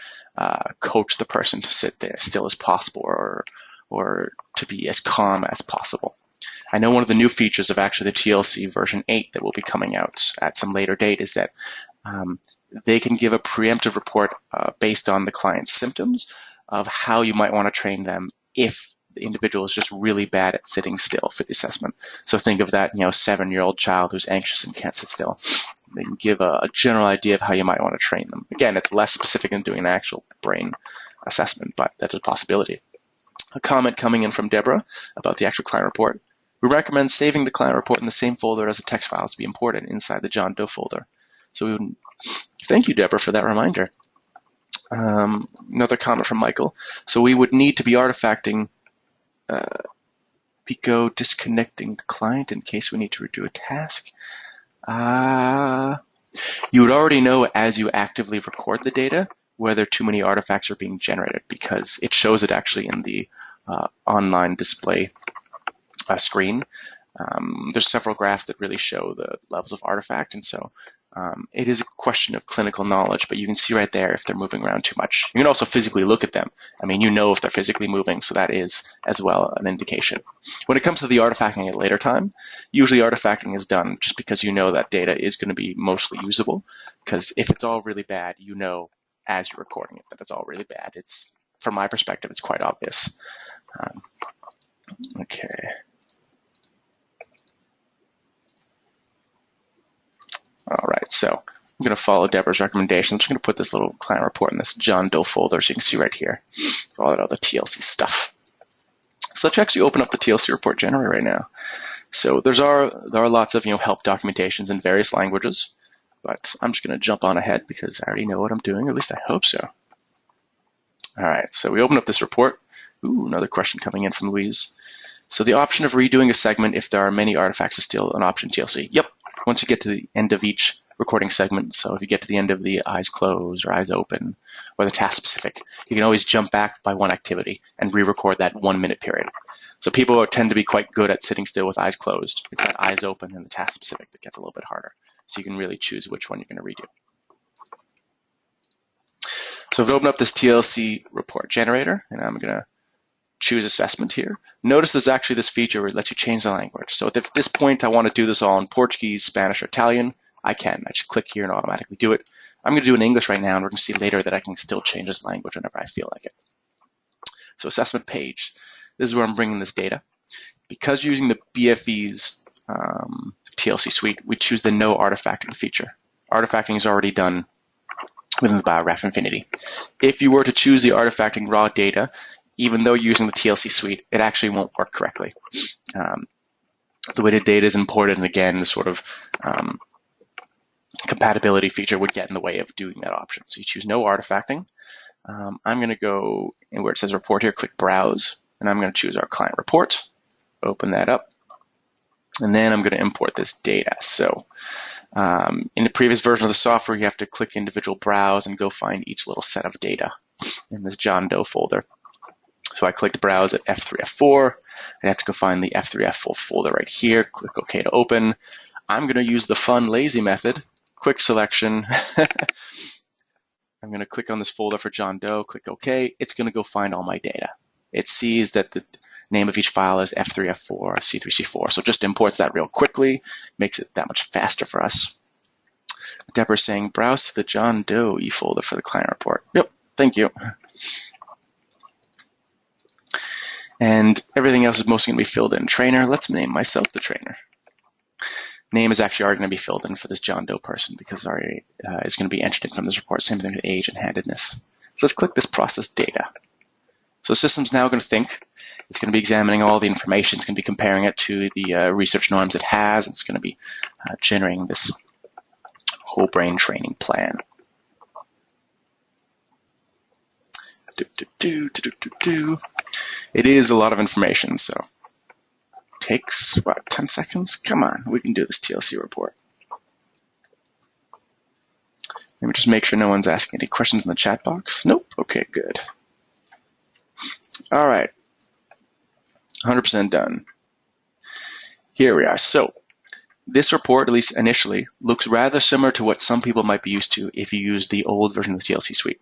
coach the person to sit there as still as possible or to be as calm as possible. I know one of the new features of actually the TLC version 8 that will be coming out at some later date is that they can give a preemptive report based on the client's symptoms of how you might want to train them if the individual is just really bad at sitting still for the assessment. So think of that 7-year-old child who's anxious and can't sit still. They can give a general idea of how you might want to train them. Again, it's less specific than doing an actual brain assessment, but that is a possibility. A comment coming in from Deborah about the actual client report. We recommend saving the client report in the same folder as the text files to be imported inside the John Doe folder. So we would thank you, Deborah, for that reminder. Another comment from Michael. So we would need to be artifacting Pico disconnecting the client in case we need to redo a task. You would already know as you actively record the data whether too many artifacts are being generated because it shows it actually in the online display screen. There's several graphs that really show the levels of artifact, and so it is a question of clinical knowledge, but you can see right there if they're moving around too much. You can also physically look at them. I mean, you know if they're physically moving, so that is as well an indication. When it comes to the artifacting at a later time, usually artifacting is done just because you know that data is going to be mostly usable, because if it's all really bad, you know as you're recording it that it's all really bad. It's, from my perspective, it's quite obvious. Okay. All right, so I'm going to follow Deborah's recommendation. I'm just going to put this little client report in this John Doe folder, so you can see right here all that other TLC stuff. So let's actually open up the TLC report generator right now. So there are lots of help documentations in various languages, but I'm just going to jump on ahead because I already know what I'm doing, or at least I hope so. All right, so we open up this report. Ooh, another question coming in from Louise. So the option of redoing a segment if there are many artifacts is still an option in TLC. Yep. Once you get to the end of each recording segment, so if you get to the end of the eyes closed or eyes open or the task specific, you can always jump back by one activity and re-record that 1 minute period. So people tend to be quite good at sitting still with eyes closed. It's that eyes open and the task specific that gets a little bit harder. So you can really choose which one you're going to redo. So I've opened up this TLC report generator, and I'm going to choose assessment here. Notice there's actually this feature where it lets you change the language. So if at this point I want to do this all in Portuguese, Spanish, or Italian, I can. I just click here and automatically do it. I'm going to do it in English right now, and we're going to see later that I can still change this language whenever I feel like it. So assessment page. This is where I'm bringing this data. Because using the BFE's TLC Suite, we choose the no artifacting feature. Artifacting is already done within the BioRef Infinity. If you were to choose the artifacting raw data, even though using the TLC Suite, it actually won't work correctly. The way the data is imported, and again, the sort of compatibility feature would get in the way of doing that option. So you choose no artifacting. I'm going to go in where it says report here, click browse, and I'm going to choose our client report, open that up, and then I'm going to import this data. So in the previous version of the software, you have to click individual browse and go find each little set of data in this John Doe folder. So I clicked browse at F3, F4. I have to go find the F3, F4 folder right here. Click OK to open. I'm going to use the fun, lazy method. Quick selection. I'm going to click on this folder for John Doe. Click OK. It's going to go find all my data. It sees that the name of each file is F3, F4, C3, C4. So it just imports that real quickly. Makes it that much faster for us. Deborah's saying browse to the John Doe E folder for the client report. Yep. Thank you. And everything else is mostly going to be filled in. Trainer, let's name myself the trainer. Name is actually already going to be filled in for this John Doe person because it already is going to be entered in from this report. Same thing with age and handedness. So let's click this process data. So the system's now going to think. It's going to be examining all the information. It's going to be comparing it to the research norms it has. It's going to be generating this whole brain training plan. It is a lot of information, so it takes, what, 10 seconds? Come on, we can do this TLC report. Let me just make sure no one's asking any questions in the chat box. Nope, okay, good. All right, 100% done. Here we are. So this report, at least initially, looks rather similar to what some people might be used to if you use the old version of the TLC Suite.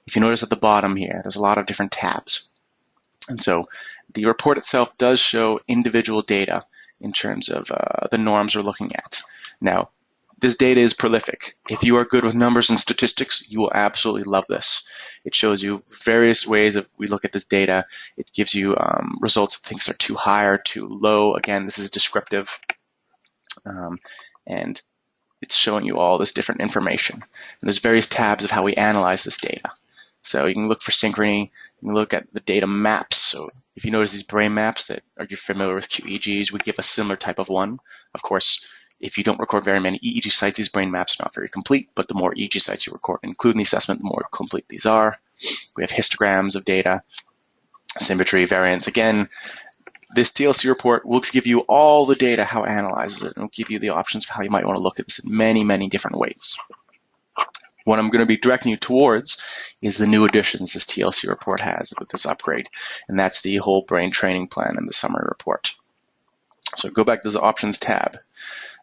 If you notice at the bottom here, there's a lot of different tabs. And so the report itself does show individual data in terms of the norms we're looking at. Now, this data is prolific. If you are good with numbers and statistics, you will absolutely love this. It shows you various ways of we look at this data. It gives you results that things are too high or too low. Again, this is descriptive. And it's showing you all this different information. And there's various tabs of how we analyze this data. So you can look for synchrony, you can look at the data maps. So if you notice these brain maps that are you familiar with QEEGs, we give a similar type of one. Of course, if you don't record very many EEG sites, these brain maps are not very complete, but the more EEG sites you record, including the assessment, the more complete these are. We have histograms of data, symmetry, variance. Again, this TLC report will give you all the data, how it analyzes it, and will give you the options for how you might want to look at this in many, many different ways. What I'm going to be directing you towards is the new additions this TLC report has with this upgrade, and that's the whole brain training plan and the summary report. So go back to the options tab.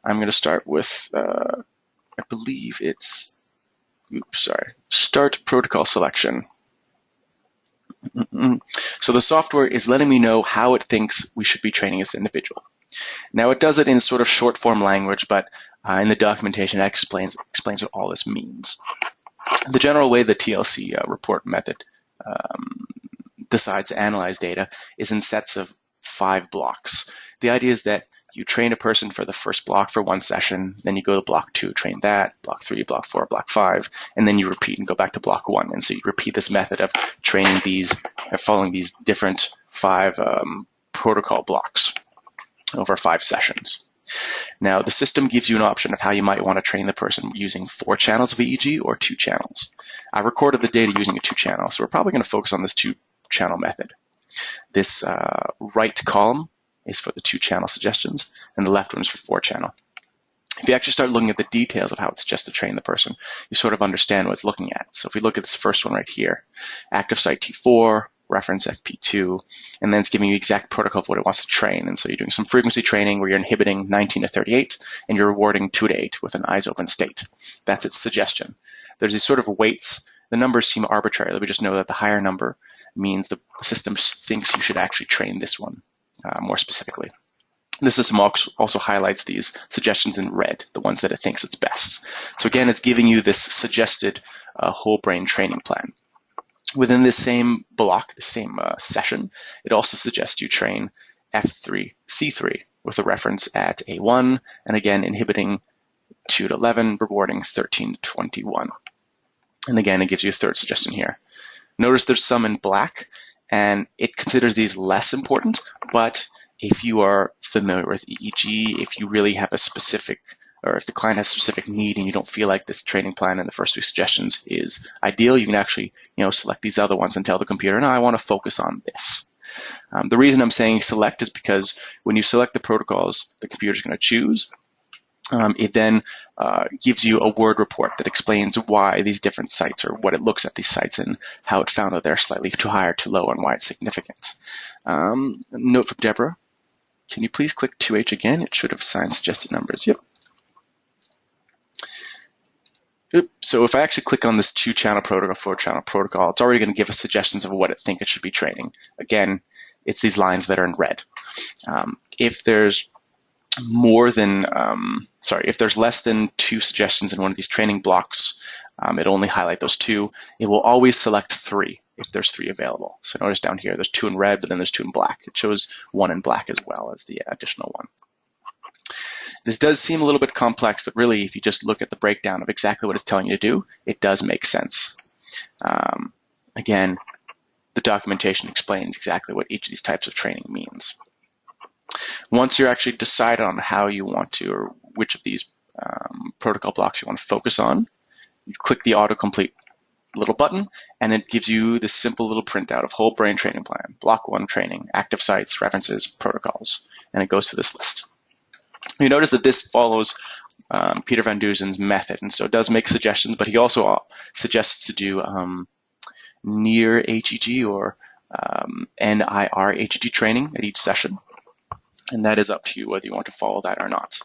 I'm going to start with, I believe it's, start protocol selection. So the software is letting me know how it thinks we should be training this individual. Now it does it in sort of short form language, but in the documentation it explains what all this means. The general way the TLC report method decides to analyze data is in sets of 5 blocks. The idea is that you train a person for the first block for one session, then you go to block 2, train that, block 3, block 4, block 5, and then you repeat and go back to block 1. And so you repeat this method of training these, following these different 5 protocol blocks over 5 sessions. Now, the system gives you an option of how you might want to train the person using 4 channels of EEG or 2 channels. I recorded the data using a 2-channel, so we're probably going to focus on this 2-channel method. This right column is for the 2-channel suggestions, and the left one is for 4-channel. If you actually start looking at the details of how it suggests to train the person, you sort of understand what it's looking at. So if we look at this first one right here, active site T4, reference FP2, and then it's giving you the exact protocol of what it wants to train. And so you're doing some frequency training where you're inhibiting 19 to 38, and you're rewarding 2 to 8 with an eyes open state. That's its suggestion. There's these sort of weights. The numbers seem arbitrary. We just know that the higher number means the system thinks you should actually train this one more specifically. The system also highlights these suggestions in red, the ones that it thinks it's best. So again, it's giving you this suggested whole brain training plan. Within this same block, the same session, it also suggests you train F3, C3 with a reference at A1, and again, inhibiting 2 to 11, rewarding 13 to 21. And again, it gives you a third suggestion here. Notice there's some in black, and it considers these less important, but if you are familiar with EEG, if you really have a specific, or if the client has a specific need and you don't feel like this training plan and the first 2 suggestions is ideal, you can actually select these other ones and tell the computer, no, I want to focus on this. The reason I'm saying select is because when you select the protocols the computer is going to choose, it then gives you a word report that explains why these different sites, or what it looks at these sites and how it found that they're slightly too high or too low and why it's significant. Note from Deborah, can you please click 2H again? It should have assigned suggested numbers. Yep. So if I actually click on this 2-channel protocol, 4-channel protocol, it's already going to give us suggestions of what it thinks it should be training. Again, it's these lines that are in red. If there's if there's less than 2 suggestions in one of these training blocks, it'll only highlight those 2. It will always select 3 if there's 3 available. So notice down here, there's 2 in red, but then there's 2 in black. It shows 1 in black as well as the additional one. This does seem a little bit complex, but really, if you just look at the breakdown of exactly what it's telling you to do, it does make sense. Again, the documentation explains exactly what each of these types of training means. Once you're actually decided on how you want to, or which of these protocol blocks you want to focus on, you click the autocomplete little button, and it gives you this simple little printout of whole brain training plan, block 1 training, active sites, references, protocols, and it goes to this list. You notice that this follows Peter Van Deusen's method, and so it does make suggestions, but he also suggests to do near HEG or NIR HEG training at each session, and that is up to you whether you want to follow that or not.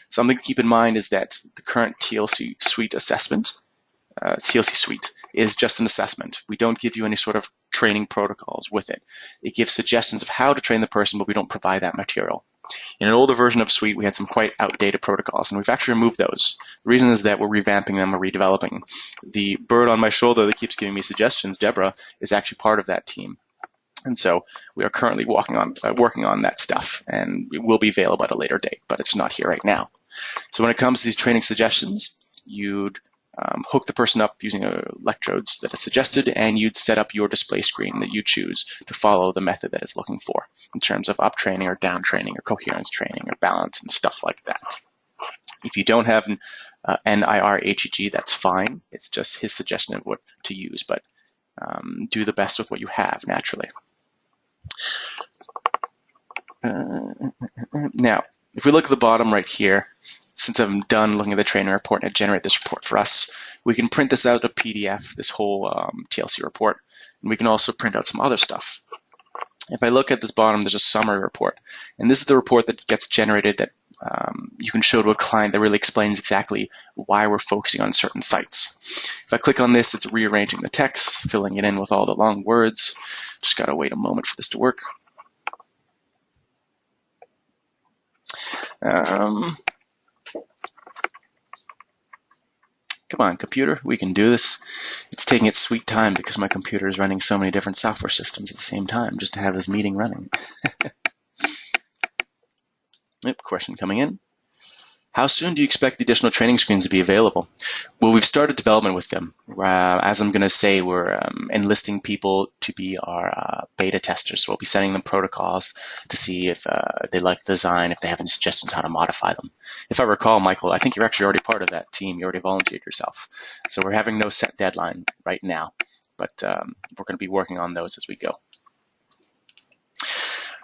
Something to keep in mind is that the current TLC Suite assessment, TLC Suite, is just an assessment. We don't give you any sort of training protocols with it. It gives suggestions of how to train the person, but we don't provide that material. In an older version of Suite, we had some quite outdated protocols, and we've actually removed those. The reason is that we're revamping them or redeveloping. The bird on my shoulder that keeps giving me suggestions, Deborah, is actually part of that team. And so we are currently working on that stuff, and it will be available at a later date, but it's not here right now. So when it comes to these training suggestions, you'd hook the person up using electrodes that are suggested, and you'd set up your display screen that you choose to follow the method that it's looking for in terms of up training or down training or coherence training or balance and stuff like that. If you don't have an NIR HEG, that's fine. It's just his suggestion of what to use, but do the best with what you have naturally. Now, if we look at the bottom right here, since I'm done looking at the training report and it generated this report for us, we can print this out a PDF, this whole TLC report, and we can also print out some other stuff. If I look at this bottom, there's a summary report, and this is the report that gets generated that you can show to a client that really explains exactly why we're focusing on certain sites. If I click on this, it's rearranging the text, filling it in with all the long words. Just gotta wait a moment for this to work. Come on, computer, we can do this. It's taking its sweet time because my computer is running so many different software systems at the same time just to have this meeting running. Yep, question coming in. How soon do you expect the additional training screens to be available? Well, we've started development with them. As I'm going to say, we're enlisting people to be our beta testers. So we'll be sending them protocols to see if they like the design, if they have any suggestions how to modify them. If I recall, Michael, I think you're actually already part of that team. You already volunteered yourself. So we're having no set deadline right now, but we're going to be working on those as we go.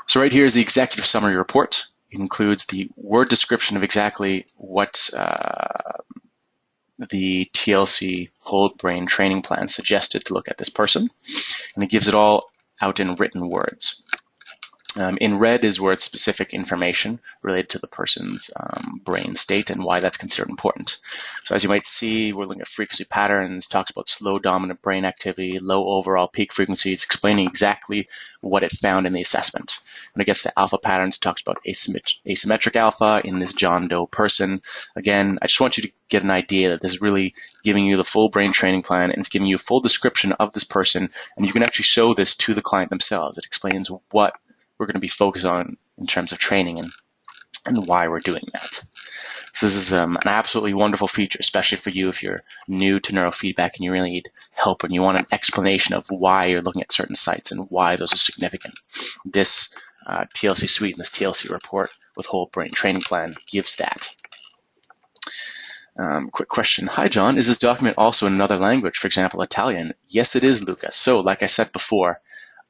So right here is the executive summary report. It includes the word description of exactly what the TLC whole brain training plan suggested to look at this person, and it gives it all out in written words. In red is where it's specific information related to the person's brain state and why that's considered important. So as you might see, we're looking at frequency patterns, talks about slow dominant brain activity, low overall peak frequencies, explaining exactly what it found in the assessment. When it gets to alpha patterns, it talks about asymmetric alpha in this John Doe person. Again, I just want you to get an idea that this is really giving you the full brain training plan, and it's giving you a full description of this person, and you can actually show this to the client themselves. It explains what we're going to be focused on in terms of training and why we're doing that. So this is an absolutely wonderful feature, especially for you if you're new to neurofeedback and you really need help and you want an explanation of why you're looking at certain sites and why those are significant. This TLC Suite and this TLC report with whole brain training plan gives that. Quick question. Hi, John. Is this document also in another language, for example, Italian? Yes, it is, Lucas. So like I said before,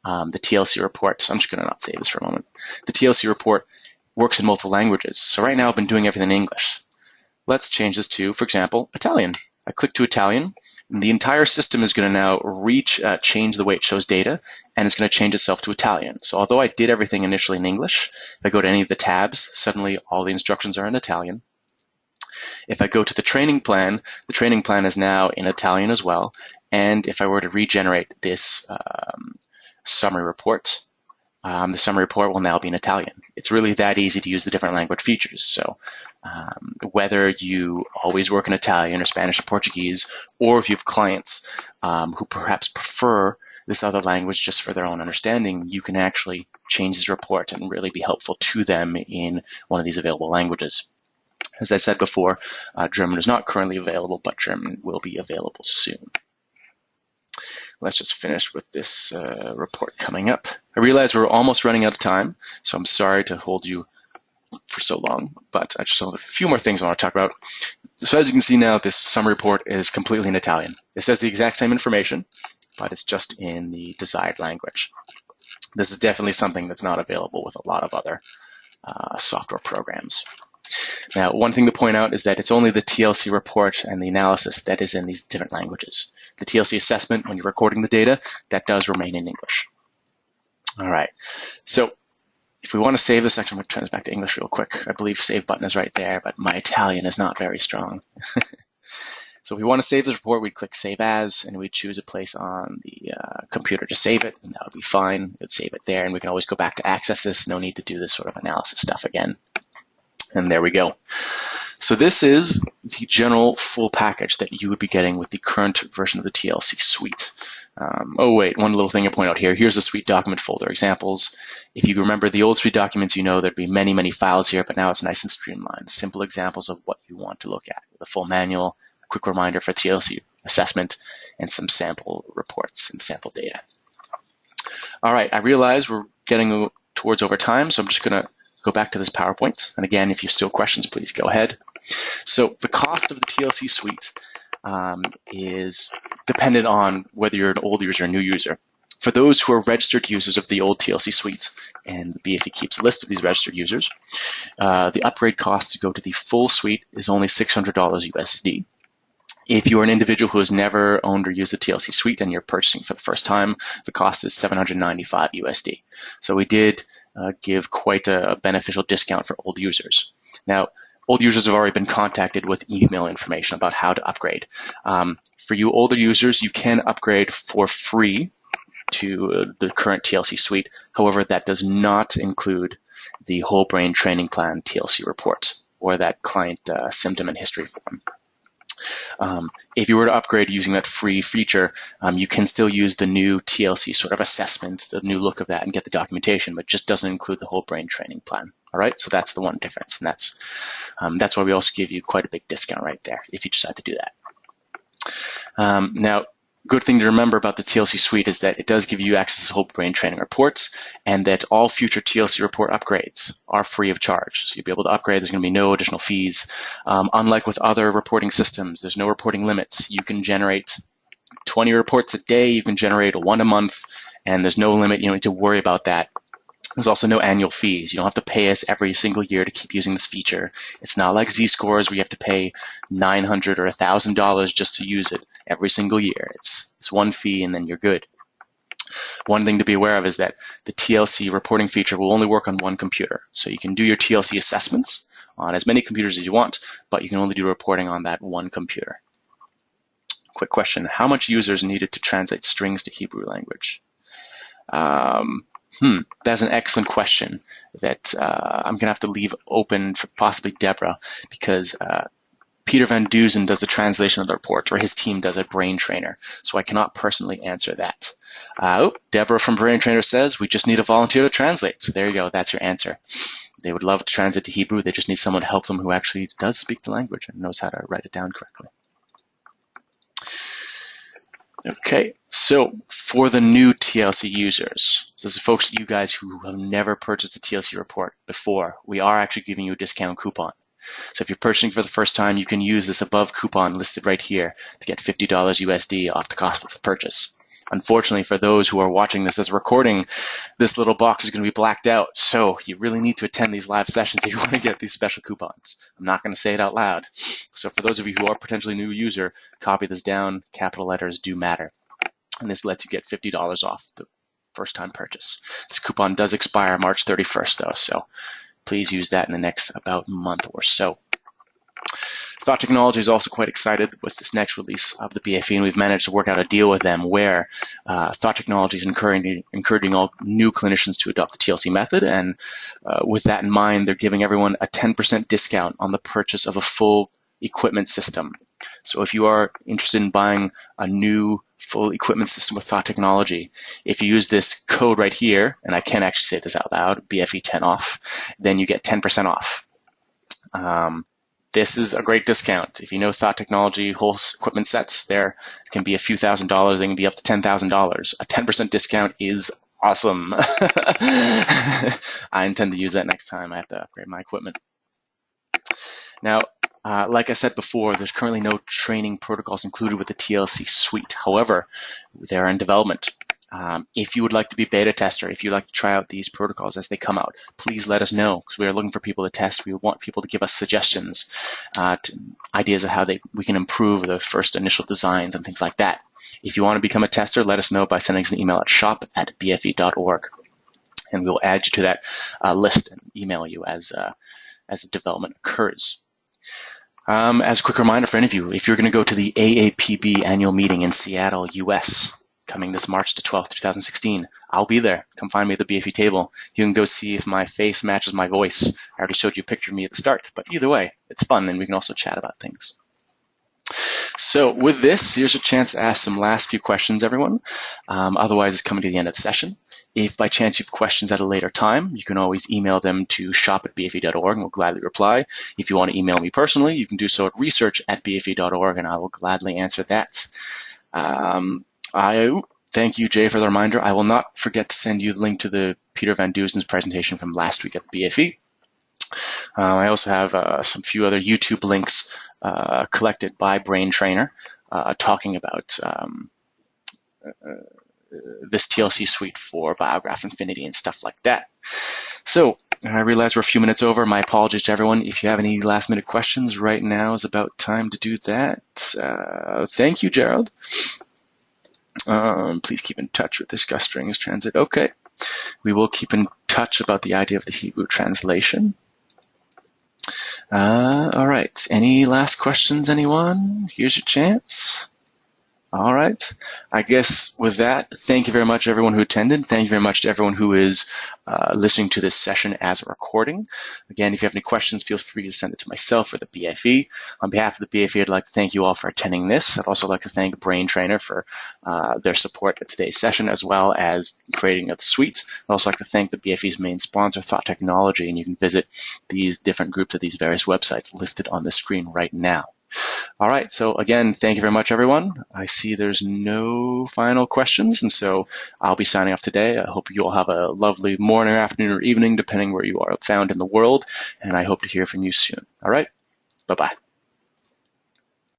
the TLC report, I'm just going to not say this for a moment. The TLC report works in multiple languages. So right now I've been doing everything in English. Let's change this to, for example, Italian. I click to Italian, and the entire system is going to now change the way it shows data, and it's going to change itself to Italian. So although I did everything initially in English, if I go to any of the tabs, suddenly all the instructions are in Italian. If I go to the training plan is now in Italian as well. And if I were to regenerate this summary report, the summary report will now be in Italian. It's really that easy to use the different language features. So whether you always work in Italian or Spanish or Portuguese, or if you have clients who perhaps prefer this other language just for their own understanding, you can actually change this report and really be helpful to them in one of these available languages. As I said before, German is not currently available, but German will be available soon. let's just finish with this report coming up. I realize we're almost running out of time, so I'm sorry to hold you for so long, but I just have a few more things I want to talk about. So as you can see now, this summary report is completely in Italian. It says the exact same information, but it's just in the desired language. This is definitely something that's not available with a lot of other software programs. Now, one thing to point out is that it's only the TLC report and the analysis that is in these different languages. The TLC assessment, when you're recording the data, that does remain in English. All right, so if we want to save this section, I'm going to turn this back to English real quick. I believe save button is right there, but my Italian is not very strong. So if we want to save this report, we'd click Save As, and we'd choose a place on the computer to save it, and that would be fine. We'd save it there, and we can always go back to access this. No need to do this sort of analysis stuff again. And there we go. So this is the general full package that you would be getting with the current version of the TLC Suite. Oh wait, one little thing to point out here. Here's the Suite document folder examples. If you remember the old Suite documents, you know there'd be many, many files here, but now it's nice and streamlined. Simple examples of what you want to look at. The full manual, a quick reminder for TLC assessment, and some sample reports and sample data. All right, I realize we're getting towards over time, so I'm just going to go back to this PowerPoint. And again, if you still have questions, please go ahead. So the cost of the TLC Suite is dependent on whether you're an old user or a new user. For those who are registered users of the old TLC Suite, and the BFE keeps a list of these registered users, the upgrade cost to go to the full suite is only $600 USD. If you're an individual who has never owned or used the TLC Suite and you're purchasing for the first time, the cost is $795 USD. So we did give quite a beneficial discount for old users. Now, old users have already been contacted with email information about how to upgrade. For you older users, you can upgrade for free to the current TLC Suite. However, that does not include the whole brain training plan TLC report or that client symptom and history form. If you were to upgrade using that free feature, you can still use the new TLC sort of assessment, the new look of that, and get the documentation, but just doesn't include the whole brain training plan. All right, so that's the one difference, and that's why we also give you quite a big discount right there if you decide to do that. Now, good thing to remember about the TLC Suite is that it does give you access to whole brain training reports, and that all future TLC report upgrades are free of charge. So you'll be able to upgrade. There's going to be no additional fees. Unlike with other reporting systems, there's no reporting limits. You can generate 20 reports a day. You can generate one a month, and there's no limit. You don't need to worry about that. There's also no annual fees. You don't have to pay us every single year to keep using this feature. It's not like Z-scores where you have to pay $900 or $1,000 just to use it every single year. It's one fee and then you're good. One thing to be aware of is that the TLC reporting feature will only work on one computer. So you can do your TLC assessments on as many computers as you want, but you can only do reporting on that one computer. Quick question, how much users needed to translate strings to Hebrew language? That's an excellent question that I'm going to have to leave open for possibly Deborah, because Peter Van Deusen does the translation of the report, or his team does a brain trainer, so I cannot personally answer that. Deborah from Brain Trainer says, we just need a volunteer to translate. So there you go, that's your answer. They would love to translate to Hebrew, they just need someone to help them who actually does speak the language and knows how to write it down correctly. Okay, so for the new TLC users, so this is folks, you guys who have never purchased the TLC report before, we are actually giving you a discount coupon. So if you're purchasing for the first time, you can use this above coupon listed right here to get $50 USD off the cost of the purchase. Unfortunately, for those who are watching this as a recording, this little box is going to be blacked out. So you really need to attend these live sessions if you want to get these special coupons. I'm not going to say it out loud. So for those of you who are potentially a new user, copy this down. Capital letters do matter. And this lets you get $50 off the first time purchase. This coupon does expire March 31st though, so please use that in the next about month or so. Thought Technology is also quite excited with this next release of the BFE, and we've managed to work out a deal with them where Thought Technology is encouraging all new clinicians to adopt the TLC method, and with that in mind, they're giving everyone a 10% discount on the purchase of a full equipment system. So if you are interested in buying a new full equipment system with Thought Technology, if you use this code right here, and I can't actually say this out loud, BFE10 off, then you get 10% off. this is a great discount. If you know Thought Technology whole equipment sets, there can be a few $1,000s, they can be up to $10,000. A 10% discount is awesome. I intend to use that next time I have to upgrade my equipment. Now, like I said before, there's currently no training protocols included with the TLC Suite. However, they're in development. If you would like to be beta tester, if you'd like to try out these protocols as they come out, please let us know, because we are looking for people to test. We want people to give us suggestions, ideas of how we can improve the first initial designs and things like that. If you want to become a tester, let us know by sending us an email at shop@bfe.org, and we'll add you to that list and email you as the development occurs. As a quick reminder for any of you, if you're going to go to the AAPB annual meeting in Seattle, US, coming this March the 12th, 2016, I'll be there. Come find me at the BFE table. You can go see if my face matches my voice. I already showed you a picture of me at the start, but either way, it's fun, and we can also chat about things. So with this, here's a chance to ask some last few questions, everyone. Otherwise, it's coming to the end of the session. If by chance you have questions at a later time, you can always email them to shop@bfe.org, and we'll gladly reply. If you want to email me personally, you can do so at research@bfe.org, and I will gladly answer that. I thank you, Jay, for the reminder. I will not forget to send you the link to the Peter Van Deusen's presentation from last week at the BFE. I also have some few other YouTube links collected by Brain Trainer talking about this TLC suite for biograph infinity and stuff like that. So I realize we're a few minutes over. My apologies to everyone. If you have any last minute questions, right now is about time to do that. Thank you, Gerald. Please keep in touch with discuss strings transit. Okay. We will keep in touch about the idea of the Hebrew translation. All right. Any last questions, anyone? Here's your chance. All right. I guess with that, thank you very much, everyone who attended. Thank you very much to everyone who is listening to this session as a recording. Again, if you have any questions, feel free to send it to myself or the BFE. On behalf of the BFE, I'd like to thank you all for attending this. I'd also like to thank Brain Trainer for their support at today's session, as well as creating of the suite. I'd also like to thank the BFE's main sponsor, Thought Technology, and you can visit these different groups at these various websites listed on the screen right now. All right, so again, thank you very much, everyone. I see there's no final questions, and so I'll be signing off today. I hope you all have a lovely morning, afternoon, or evening, depending where you are found in the world, and I hope to hear from you soon. All right, bye-bye.